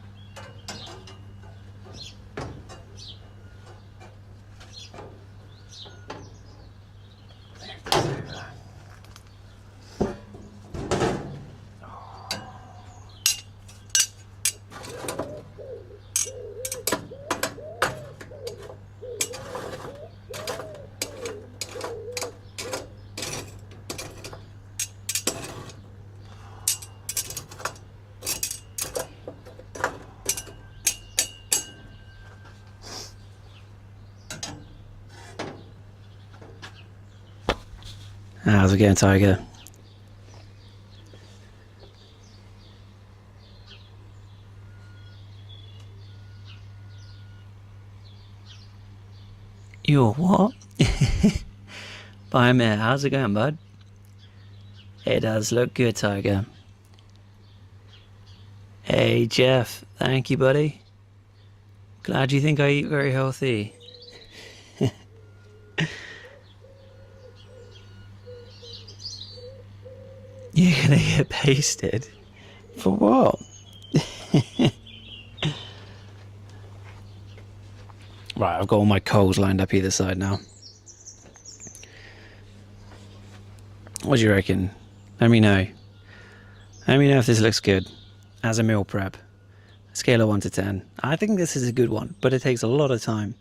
How's it going, Tiger? You're what? Bye, mate. How's it going, bud? It does look good, Tiger. Hey, Jeff. Thank you, buddy. Glad you think I eat very healthy. You're gonna get pasted? For what? Right, I've got all my coals lined up either side now. What do you reckon? Let me know. Let me know if this looks good as a meal prep. Scale of 1 to 10. I think this is a good one, but it takes a lot of time.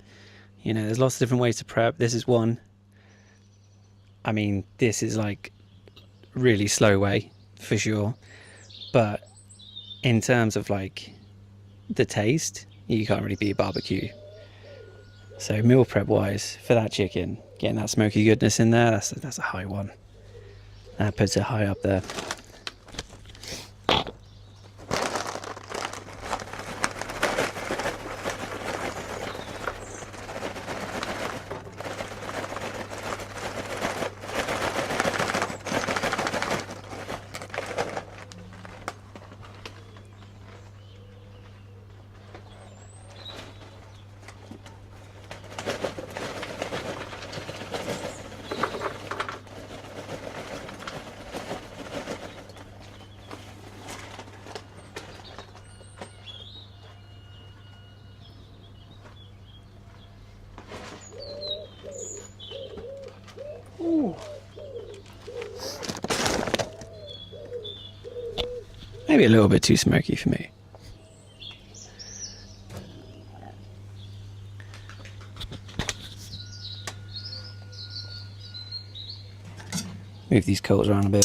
You know, there's lots of different ways to prep. This is one. I mean, this is like really slow way for sure. But in terms of like the taste, you can't really beat barbecue. So meal prep wise, for that chicken, getting that smoky goodness in there, that's a high one. That puts it high up there. Ooh. Maybe a little bit too smoky for me. Move these coals around a bit.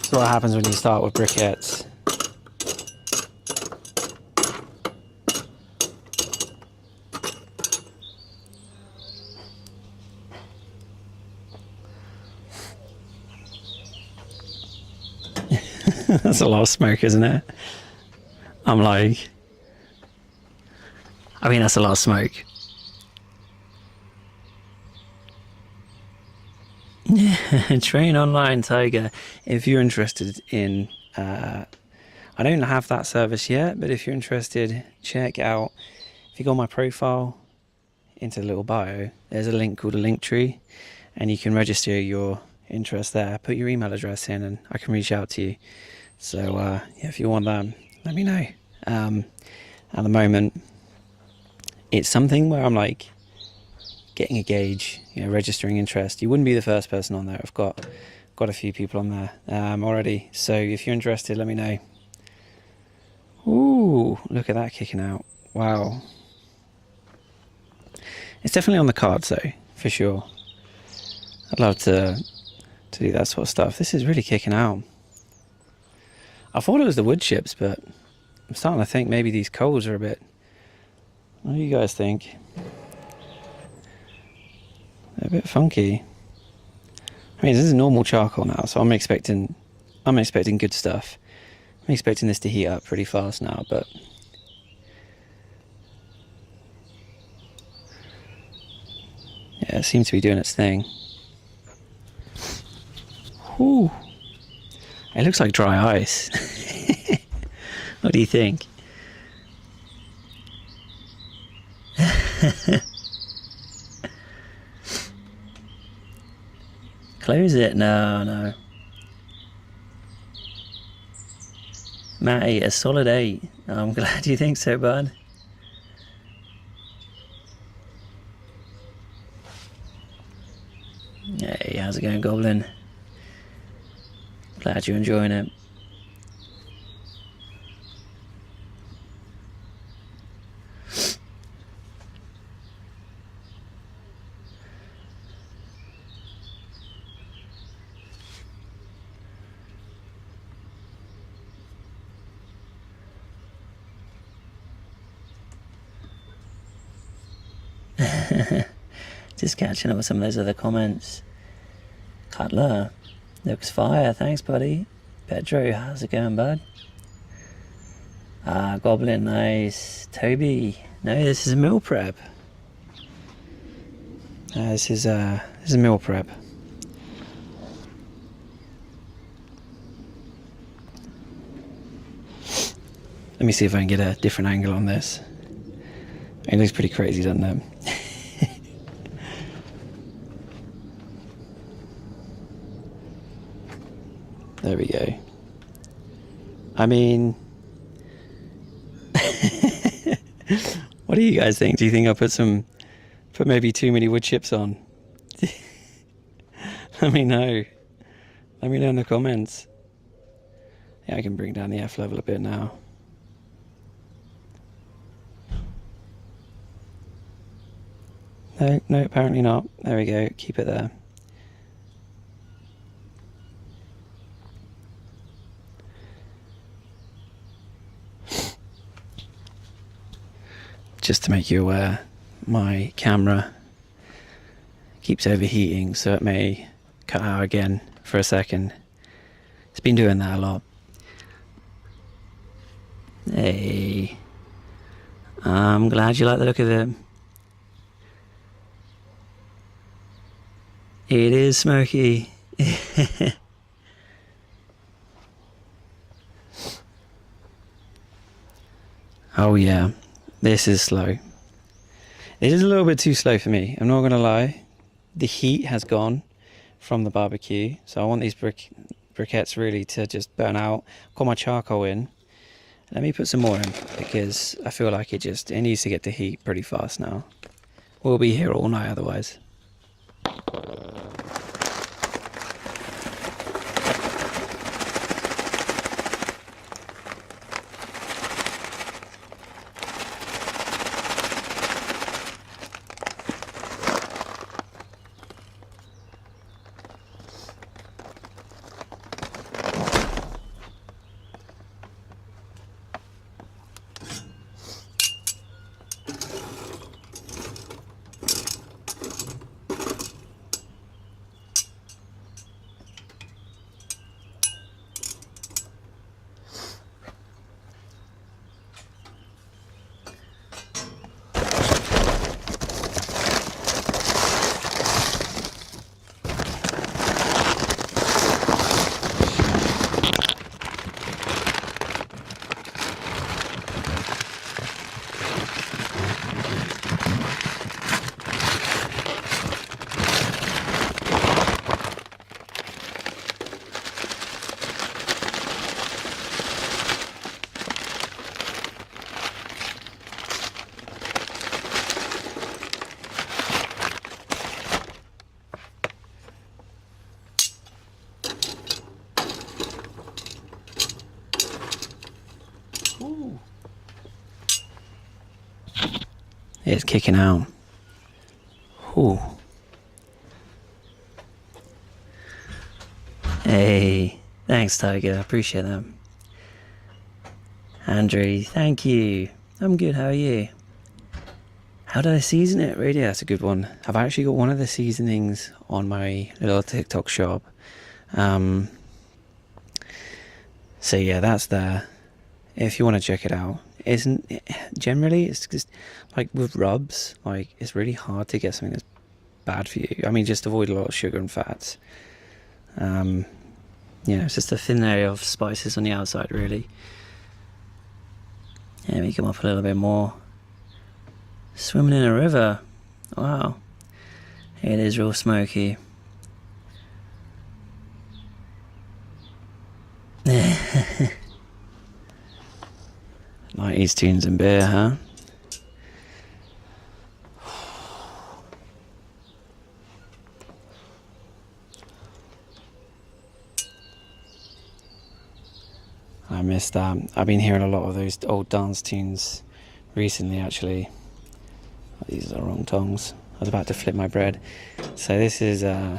So what happens when you start with briquettes? That's a lot of smoke, isn't it? I'm like, I mean, that's a lot of smoke. Train Online Tiger. If you're interested in, I don't have that service yet, but if you're interested, check out. If you go on my profile into the little bio, there's a link called a link tree, and you can register your interest there. Put your email address in, and I can reach out to you. So yeah, if you want that, let me know. At the moment, it's something where I'm like getting a gauge, you know, registering interest. You wouldn't be the first person on there. I've got a few people on there already. So if you're interested, let me know. Ooh, look at that kicking out! Wow, it's definitely on the cards though, for sure. I'd love to do that sort of stuff. This is really kicking out. I thought it was the wood chips, but I'm starting to think maybe these coals are a bit. What do you guys think? They're a bit funky. I mean, this is normal charcoal now, so I'm expecting good stuff. I'm expecting this to heat up pretty fast now, but yeah, it seems to be doing its thing. Whew. It looks like dry ice. What do you think? Close it? No. Matty, a solid 8. I'm glad you think so, bud. Hey, how's it going, Goblin? Glad you're enjoying it. Just catching up with some of those other comments. Cutler, looks fire, thanks buddy. Pedro, how's it going, bud? Goblin, nice. Toby, no, this is a meal prep. This is a meal prep. Let me see if I can get a different angle on this. It looks pretty crazy, doesn't it? There we go. I mean, What do you guys think? Do you think I'll put maybe too many wood chips on? Let me know. Let me know in the comments. Yeah, I can bring down the F level a bit now. No, no, apparently not. There we go. Keep it there. Just to make you aware, my camera keeps overheating, so it may cut out again for a second. It's been doing that a lot. Hey, I'm glad you like the look of it. It is smoky. Oh yeah, this is slow. It is a little bit too slow for me, I'm not gonna lie. The heat has gone from the barbecue, so I want these briquettes really to just burn out. Got my charcoal in. Let me put some more in, because I feel like it needs to get to heat pretty fast now. We'll be here all night otherwise. Ooh. It's kicking out. Ooh. Hey, thanks Tiger, appreciate that. Andrew, thank you. I'm good, how are you? How did I season it? Really, that's a good one. I've actually got one of the seasonings on my little TikTok shop. So yeah, that's there. If you want to check it out. Generally, it's just like with rubs, like it's really hard to get something that's bad for you. I mean, just avoid a lot of sugar and fats. It's just a thin layer of spices on the outside, really. Let me come up a little bit more. Swimming in a river. Wow. It is real smoky. 90s tunes and beer, huh? I miss that. I've been hearing a lot of those old dance tunes recently, actually. Oh, these are the wrong tongs. I was about to flip my bread. So this is... Oh,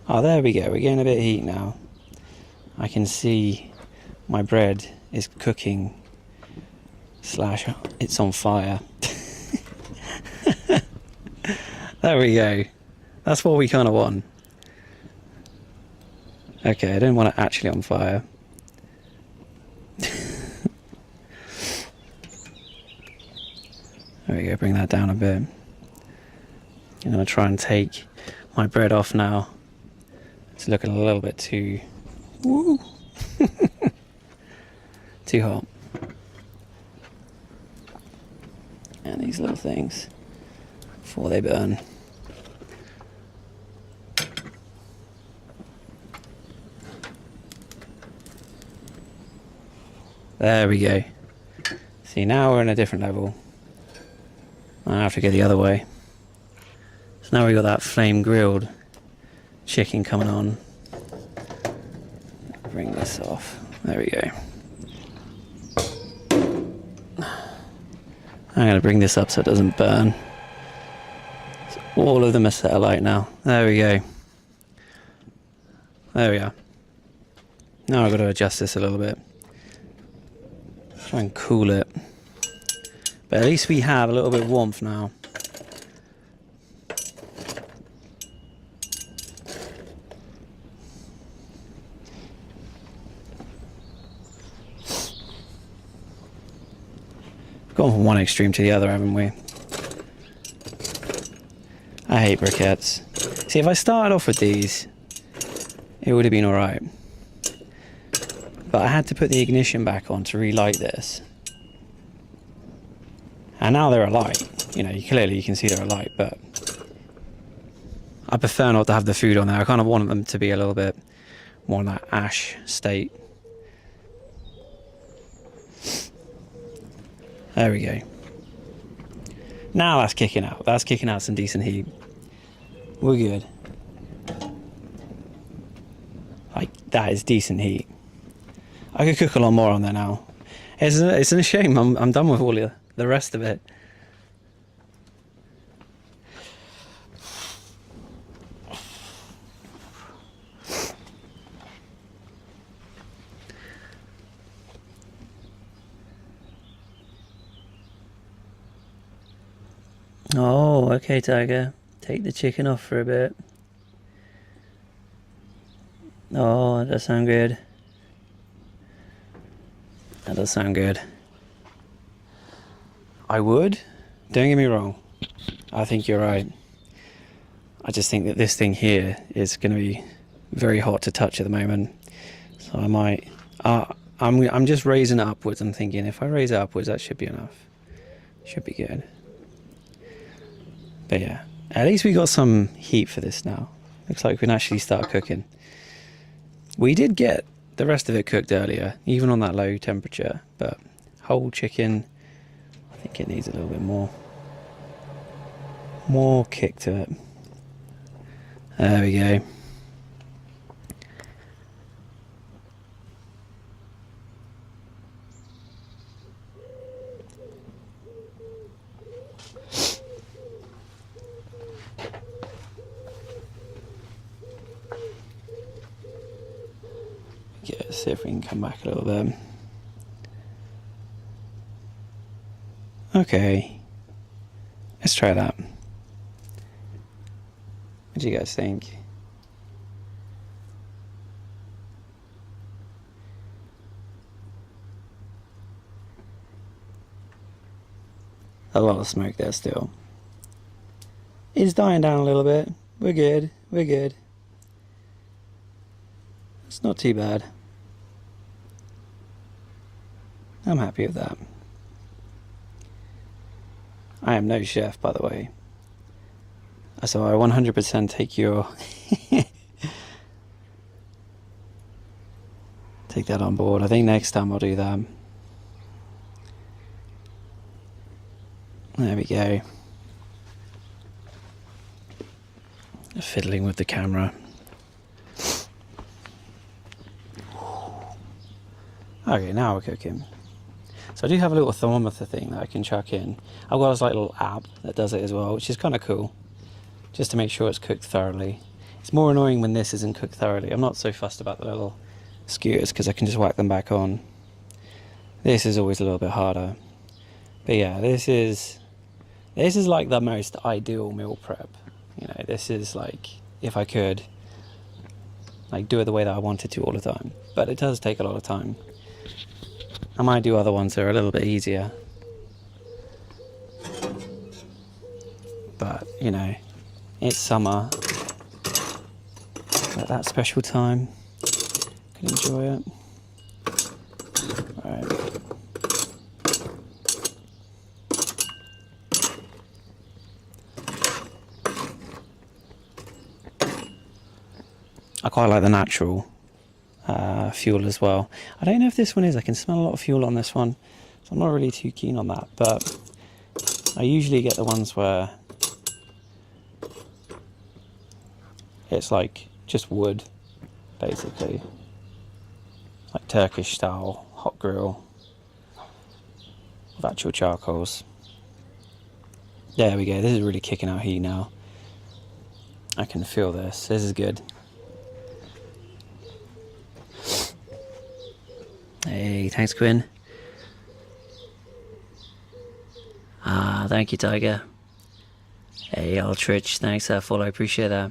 there we go. We're getting a bit of heat now. I can see my bread is cooking / it's on fire. There we go. That's what we kind of want. Okay, I don't want it actually on fire. There we go, bring that down a bit. I'm going to try and take my bread off now. It's looking a little bit too... Woo! Too hot. And these little things, before they burn. There we go. See, now we're in a different level. I have to go the other way. So now we've got that flame grilled chicken coming on. Bring this off. There we go. I'm going to bring this up so it doesn't burn. So all of them are set alight now. There we go. There we are. Now I've got to adjust this a little bit. Try and cool it. But at least we have a little bit of warmth now. We've gone from one extreme to the other, haven't we? I hate briquettes. See, if I started off with these, it would have been alright. But I had to put the ignition back on to relight this. And now they're alight. You know, clearly you can see they're alight, but I prefer not to have the food on there. I kind of want them to be a little bit more in that ash state. There we go. Now that's kicking out. That's kicking out some decent heat. We're good. Like, that is decent heat. I could cook a lot more on there now. It's a shame I'm done with all the rest of it. Oh, okay, Tiger. Take the chicken off for a bit. Oh, that does sound good. That does sound good. I would. Don't get me wrong. I think you're right. I just think that this thing here is going to be very hot to touch at the moment. So I might... I'm just raising it upwards. I'm thinking if I raise it upwards, that should be enough. Should be good. But yeah, at least we got some heat for this now. Looks like we can actually start cooking. We did get the rest of it cooked earlier, even on that low temperature, but whole chicken, I think it needs a little bit more kick to it. There we go. Yeah, see if we can come back a little bit. Okay, let's try that. What do you guys think? A lot of smoke there still. It's dying down a little bit. We're good. We're good. It's not too bad. I'm happy with that. I am no chef, by the way. So I 100% take your... take that on board. I think next time I'll do that. There we go. Fiddling with the camera. Okay, now we're cooking. So I do have a little thermometer thing that I can chuck in. I've got this like little app that does it as well, which is kind of cool. Just to make sure it's cooked thoroughly. It's more annoying when this isn't cooked thoroughly. I'm not so fussed about the little skewers because I can just whack them back on. This is always a little bit harder. But yeah, this is like the most ideal meal prep. You know, this is like, if I could, like do it the way that I wanted to all the time. But it does take a lot of time. I might do other ones that are a little bit easier. But, you know, it's summer. At that special time, can enjoy it. Alright. I quite like the natural fuel as well. I don't know if this one is. I can smell a lot of fuel on this one. So I'm not really too keen on that, but I usually get the ones where it's like just wood, basically. Like Turkish style hot grill with actual charcoals. There we go, this is really kicking out heat now. I can feel this is good. Hey, thanks Quinn. Thank you Tiger. Hey Aldrich, thanks for that follow, appreciate that.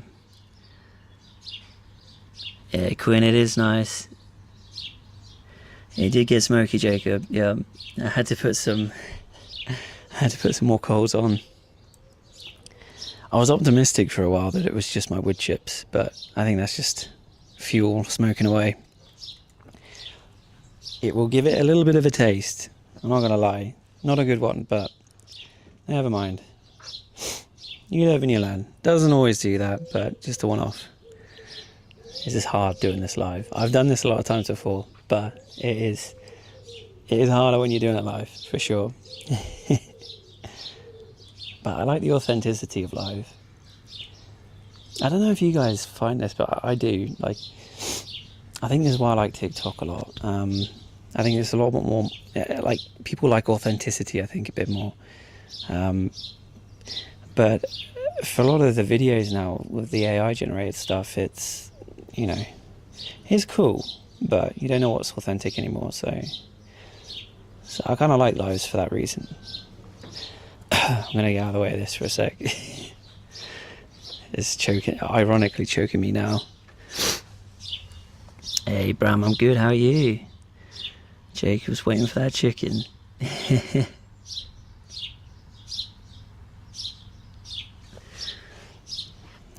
Yeah, Quinn, it is nice. It did get smoky, Jacob. Yeah, I had to put some more coals on. I was optimistic for a while that it was just my wood chips, but I think that's just fuel smoking away. It will give it a little bit of a taste. I'm not gonna lie, not a good one, but never mind. You live and you learn. Doesn't always do that, but just a one-off. It's just hard doing this live. I've done this a lot of times before, but it is harder when you're doing it live, for sure. But I like the authenticity of live. I don't know if you guys find this, but I do. Like, I think this is why I like TikTok a lot. I think it's a lot more, like, people like authenticity, I think, a bit more. But for a lot of the videos now, with the AI generated stuff, it's, you know, it's cool, but you don't know what's authentic anymore, so I kind of like lives for that reason. I'm gonna get out of the way of this for a sec. It's ironically choking me now. Hey Bram, I'm good, how are you? Jacob's waiting for that chicken.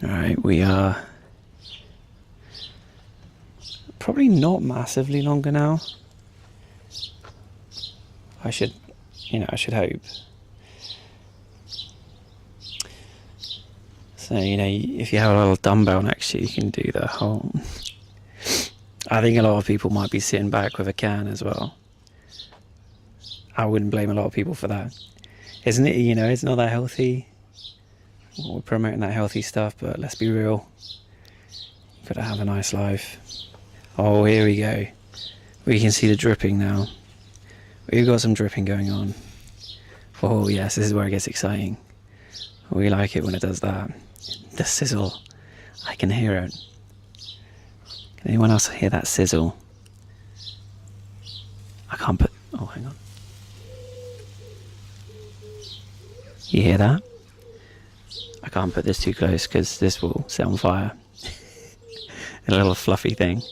Alright, we are probably not massively longer now. I should hope. So, if you have a little dumbbell next to you, you can do the whole... I think a lot of people might be sitting back with a can as well. I wouldn't blame a lot of people for that. Isn't it, it's not that healthy. We're promoting that healthy stuff, but let's be real. You've got to have a nice life. Oh, here we go. We can see the dripping now. We've got some dripping going on. Oh yes, this is where it gets exciting. We like it when it does that. The sizzle. I can hear it. Can anyone else hear that sizzle? I can't put... Oh, hang on. You hear that? I can't put this too close because this will set on fire. A little fluffy thing.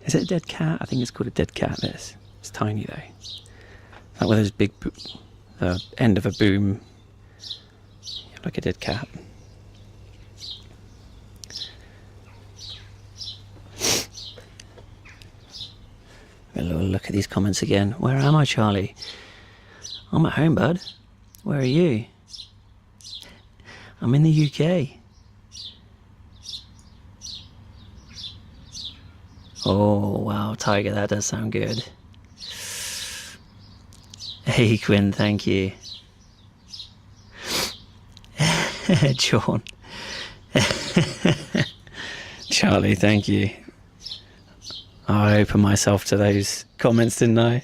Is it a dead cat? I think it's called a dead cat, this. It's tiny though. Like with those big... the end of a boom. Like a dead cat. A little look at these comments again. Where am I, Charlie? I'm at home, bud. Where are you? I'm in the UK. Oh, wow, Tiger, that does sound good. Hey, Quinn, thank you. John. Charlie, thank you. I opened myself to those comments, didn't I?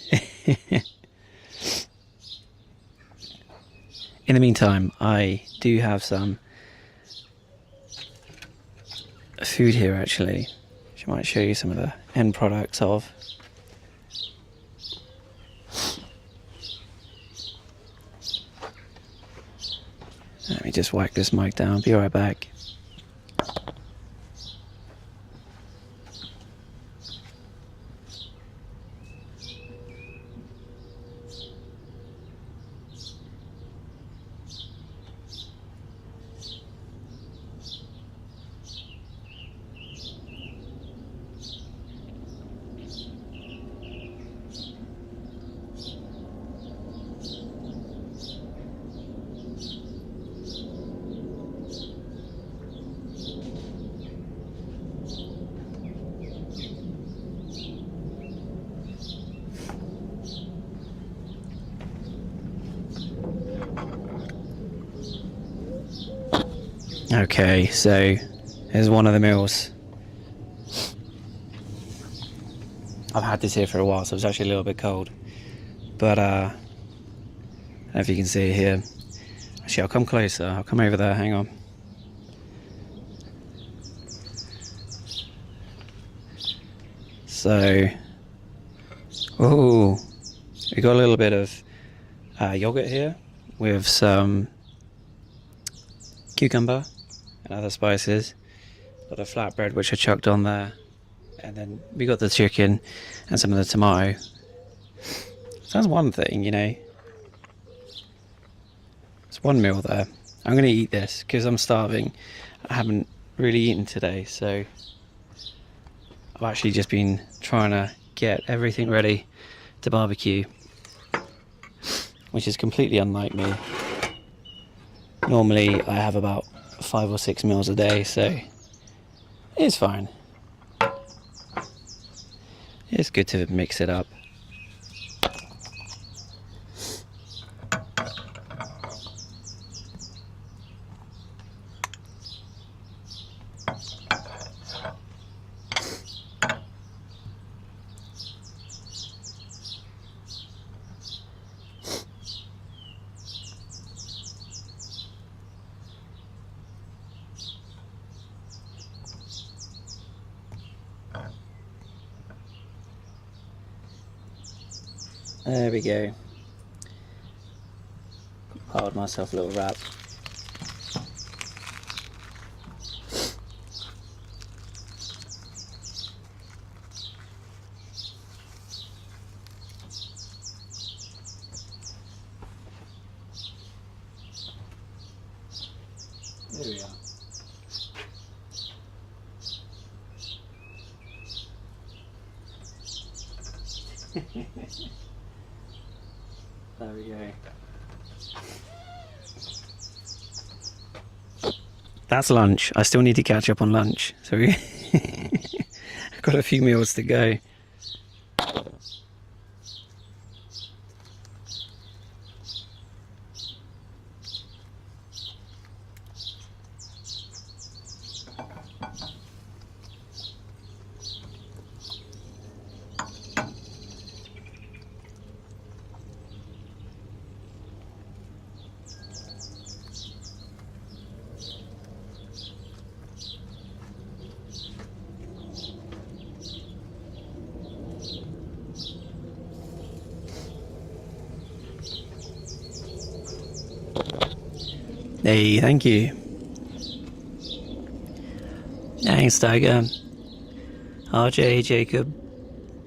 In the meantime, I do have some food here actually, which I might show you some of the end products of. Let me just whack this mic down, be right back. Okay, so here's one of the meals. I've had this here for a while, so it's actually a little bit cold. But I don't know if you can see it here. Actually, I'll come closer. I'll come over there. Hang on. So, oh, we got a little bit of yogurt here with some cucumber and other spices. Got a flatbread which I chucked on there, and then we got the chicken and some of the tomato. So that's one thing, you know. It's one meal there. I'm going to eat this because I'm starving. I haven't really eaten today, so I've actually just been trying to get everything ready to barbecue, which is completely unlike me. Normally I have about 5 or 6 meals a day, so it's fine. It's good to mix it up. There we go. Piled myself a little wrap. There we are. There we go. That's lunch. I still need to catch up on lunch. So I've got a few meals to go. Hey, thank you. Thanks, Tiger. RJ, Jacob,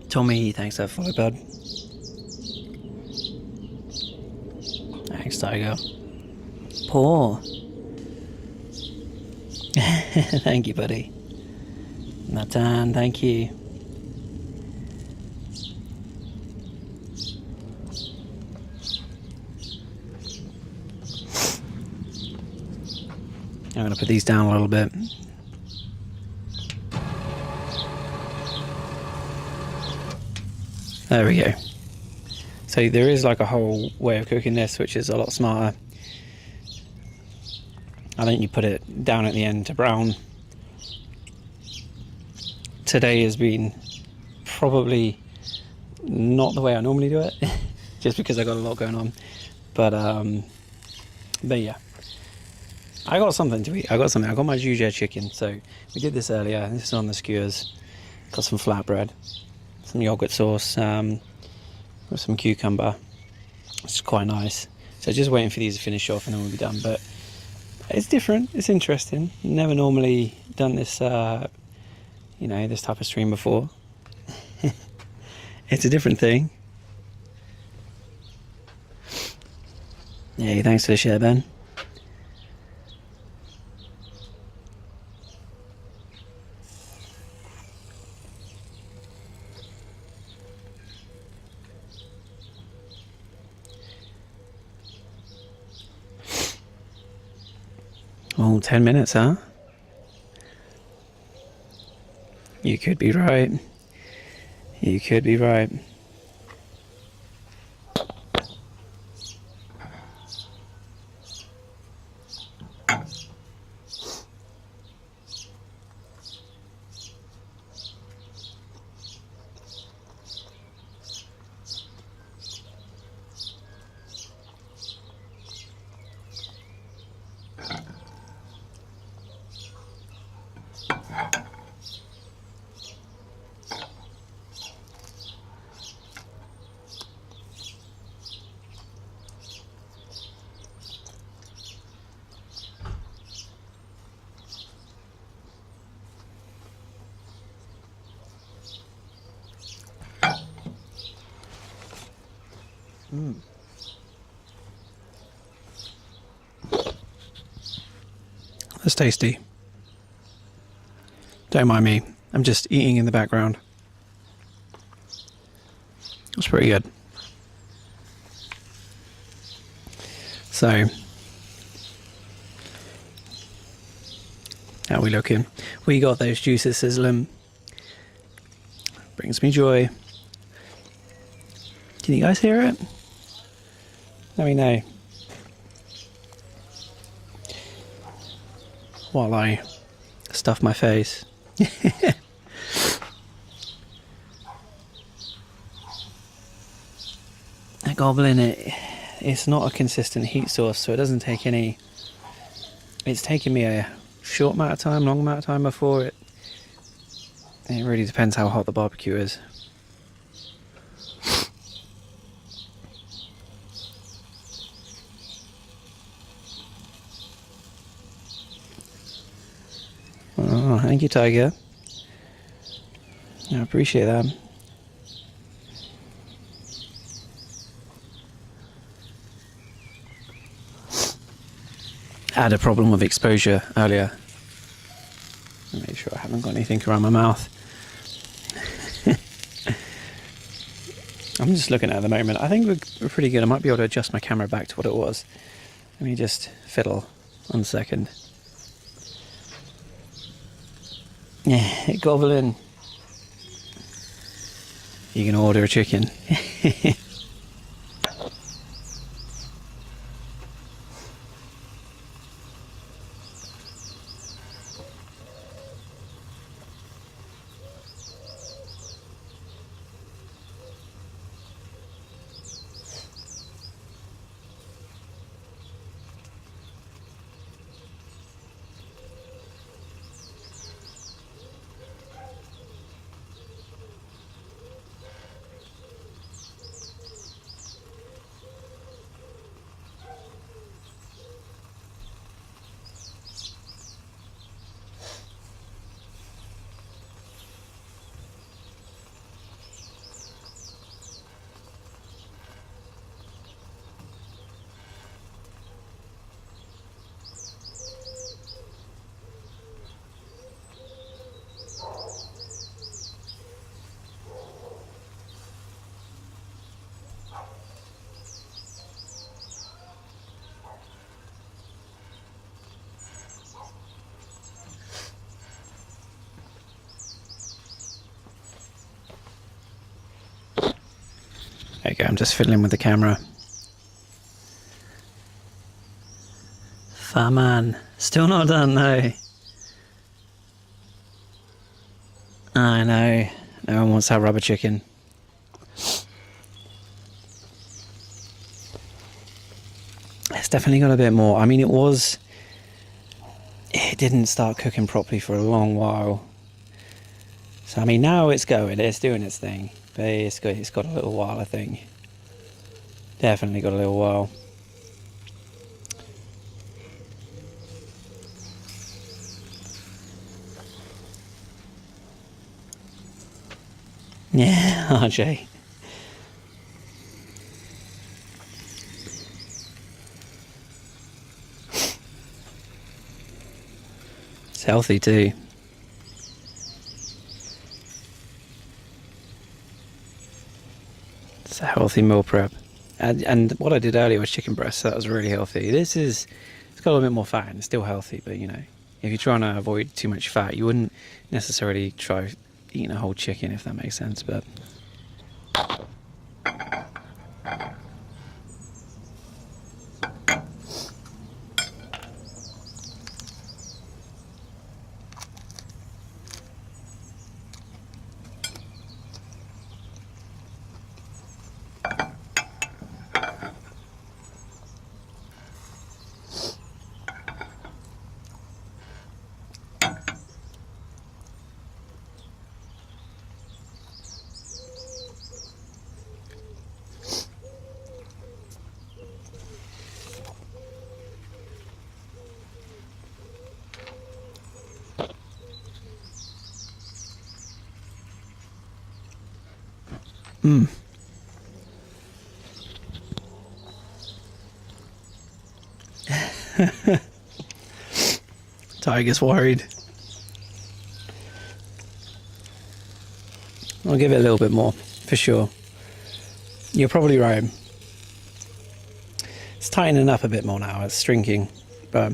Tommy, thanks for that follow, bud. Thanks, Tiger. Paul. Thank you, buddy. Natan, thank you. I'm going to put these down a little bit. There we go. So there is like a whole way of cooking this, which is a lot smarter. I think you put it down at the end to brown. Today has been probably not the way I normally do it, just because I got a lot going on. But yeah. I got something to eat. I got my Juja chicken. So we did this earlier. This is on the skewers. Got some flatbread, some yogurt sauce, with some cucumber. It's quite nice. So just waiting for these to finish off and then we'll be done. But it's different. It's interesting. Never normally done this, this type of stream before. It's a different thing. Yeah, thanks for the share, Ben. Oh, 10 minutes, huh? You could be right. You could be right. That's tasty. Don't mind me. I'm just eating in the background. It's pretty good. So, how are we looking? We got those juices sizzling. Brings me joy. Can you guys hear it? Let me know. While I stuff my face. That goblin, it's not a consistent heat source, so it doesn't take any. It's taken me a short amount of time, long amount of time before it. It really depends how hot the barbecue is. Oh, thank you, Tiger. I appreciate that. I had a problem with exposure earlier. Make sure I haven't got anything around my mouth. I'm just looking at the moment. I think we're pretty good. I might be able to adjust my camera back to what it was. Let me just fiddle 1 second. Yeah, goblin. You can order a chicken. There you go, I'm just fiddling with the camera. Farman, still not done though. I know, no one wants that rubber chicken. It's definitely got a bit more. I mean, it didn't start cooking properly for a long while. So I mean, now it's going, it's doing its thing. But it's got a little while, I think. Definitely got a little while. Yeah, RJ. It's healthy too. It's a healthy meal prep. And what I did earlier was chicken breast, so that was really healthy. It's got a little bit more fat and it's still healthy, but you know, if you're trying to avoid too much fat, you wouldn't necessarily try eating a whole chicken, if that makes sense, but... Tiger's worried. I'll give it a little bit more, for sure. You're probably right. It's tightening up a bit more now, it's shrinking. But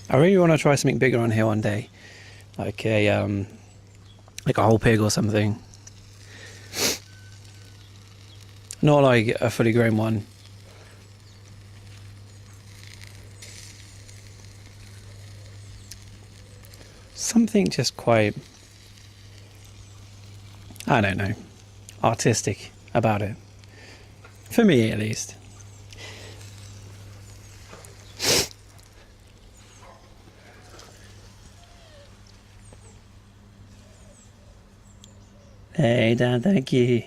I really want to try something bigger on here one day. Like a whole pig or something. Not like a fully grown one. Something just quite, I don't know, artistic about it. For me, at least. Hey, Dan, thank you.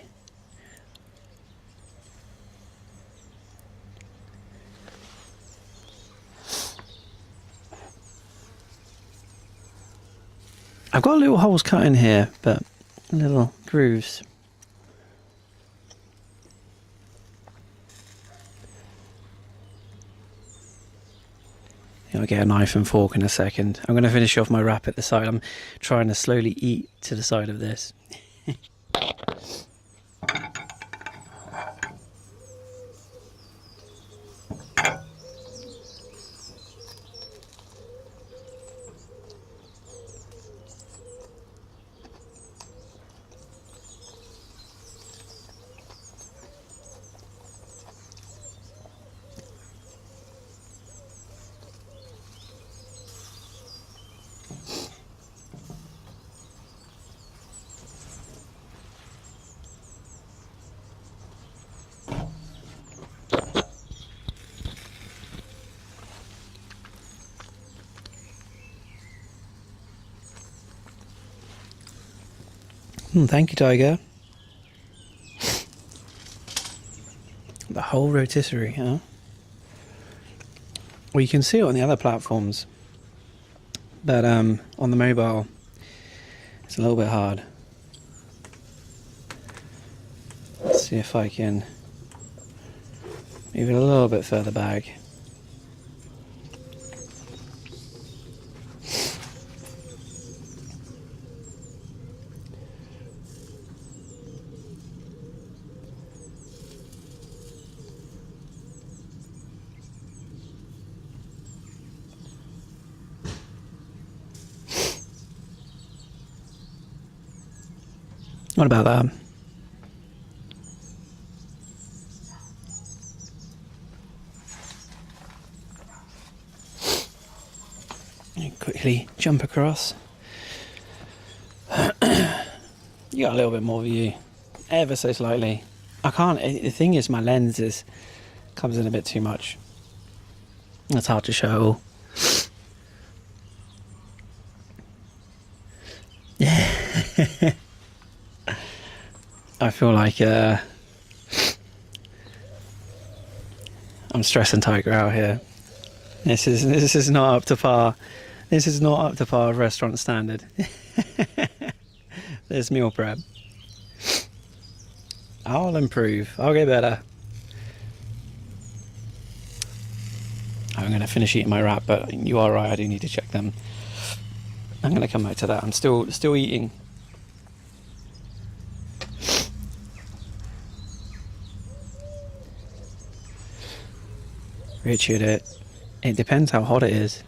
I've got little holes cut in here, but little grooves. I'll get a knife and fork in a second. I'm going to finish off my wrap at the side. I'm trying to slowly eat to the side of this. Thank you, Tiger. The whole rotisserie, huh? Well, you can see it on the other platforms, but on the mobile, it's a little bit hard. Let's see if I can move it a little bit further back. What about that? Quickly jump across. You got a little bit more view, ever so slightly. I can't. The thing is, my lens comes in a bit too much. It's hard to show. Yeah. I feel like I'm stressing Tiger out here. This is not up to par. This is not up to par of restaurant standard. There's meal prep. I'll improve. I'll get better. I'm going to finish eating my wrap, but you are right. I do need to check them. I'm going to come back to that. I'm still eating. Richard, it depends how hot it is.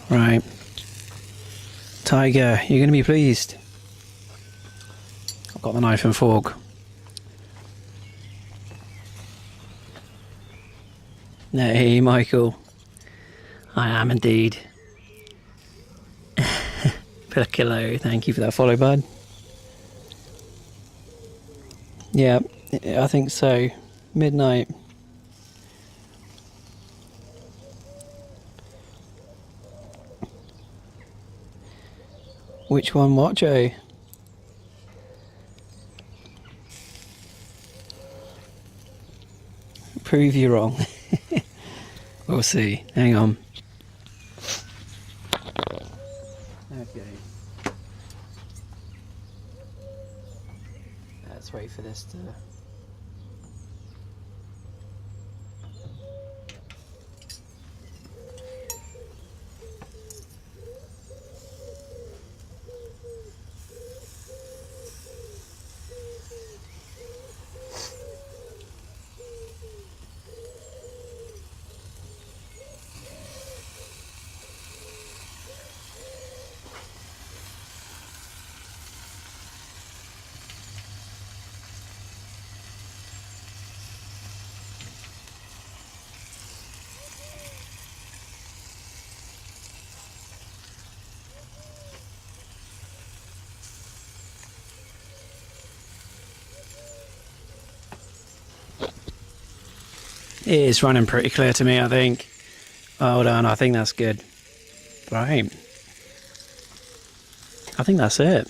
Right. Tiger, you're going to be pleased. I've got the knife and fork. Hey, Michael. I am indeed. Pillow, thank you for that follow, bud. Yeah, I think so. Midnight. Which one, what, Joe? Prove you wrong. We'll see. Hang on. Okay. Let's wait for this to... It's running pretty clear to me, I think. Hold on, I think that's good. Right. I think that's it.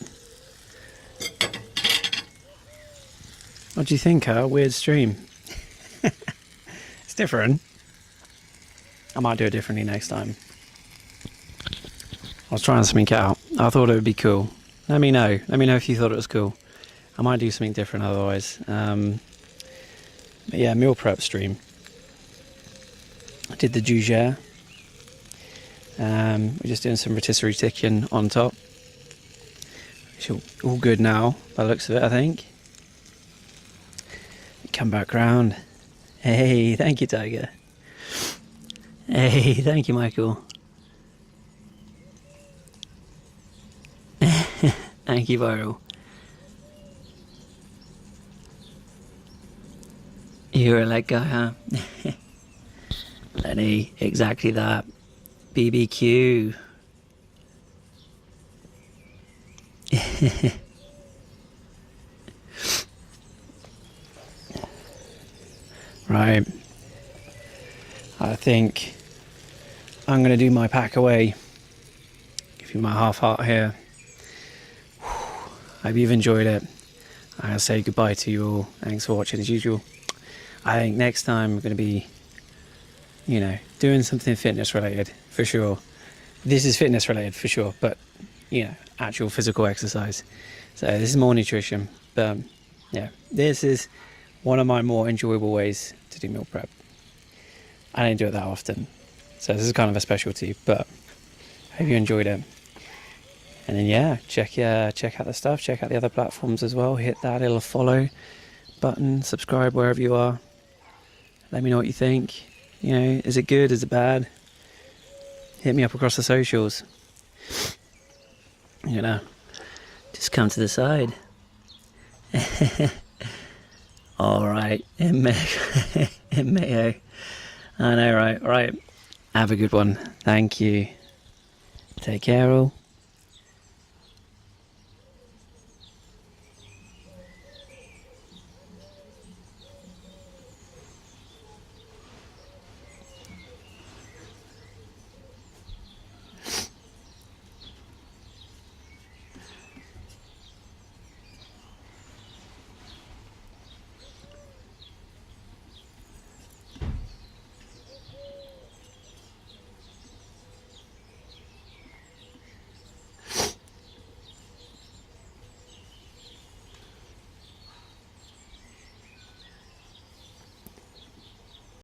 What do you think, weird stream? It's different. I might do it differently next time. I was trying something out. I thought it would be cool. Let me know. Let me know if you thought it was cool. I might do something different otherwise. But yeah, meal prep stream. I did the jugere. We're just doing some rotisserie chicken on top. It's all good now, by the looks of it, I think. Come back round. Hey, thank you, Tiger. Hey, thank you, Michael. Thank you, Viral. You're a leg guy, huh? Lenny, exactly that. BBQ. Right. I think I'm going to do my pack away. Give you my half heart here. Hope you've enjoyed it. I'm going to say goodbye to you all. Thanks for watching as usual. I think next time we're going to be, you know, doing something fitness related for sure. This is fitness related for sure, but, you know, actual physical exercise. So this is more nutrition. But yeah, this is one of my more enjoyable ways to do meal prep. I don't do it that often. So this is kind of a specialty, but I hope you enjoyed it. And then yeah, check out the stuff, check out the other platforms as well. Hit that little follow button, subscribe wherever you are. Let me know what you think. You know, is it good? Is it bad? Hit me up across the socials. You know, just come to the side. All right, Mayo. I know, right? All right. Have a good one. Thank you. Take care, all.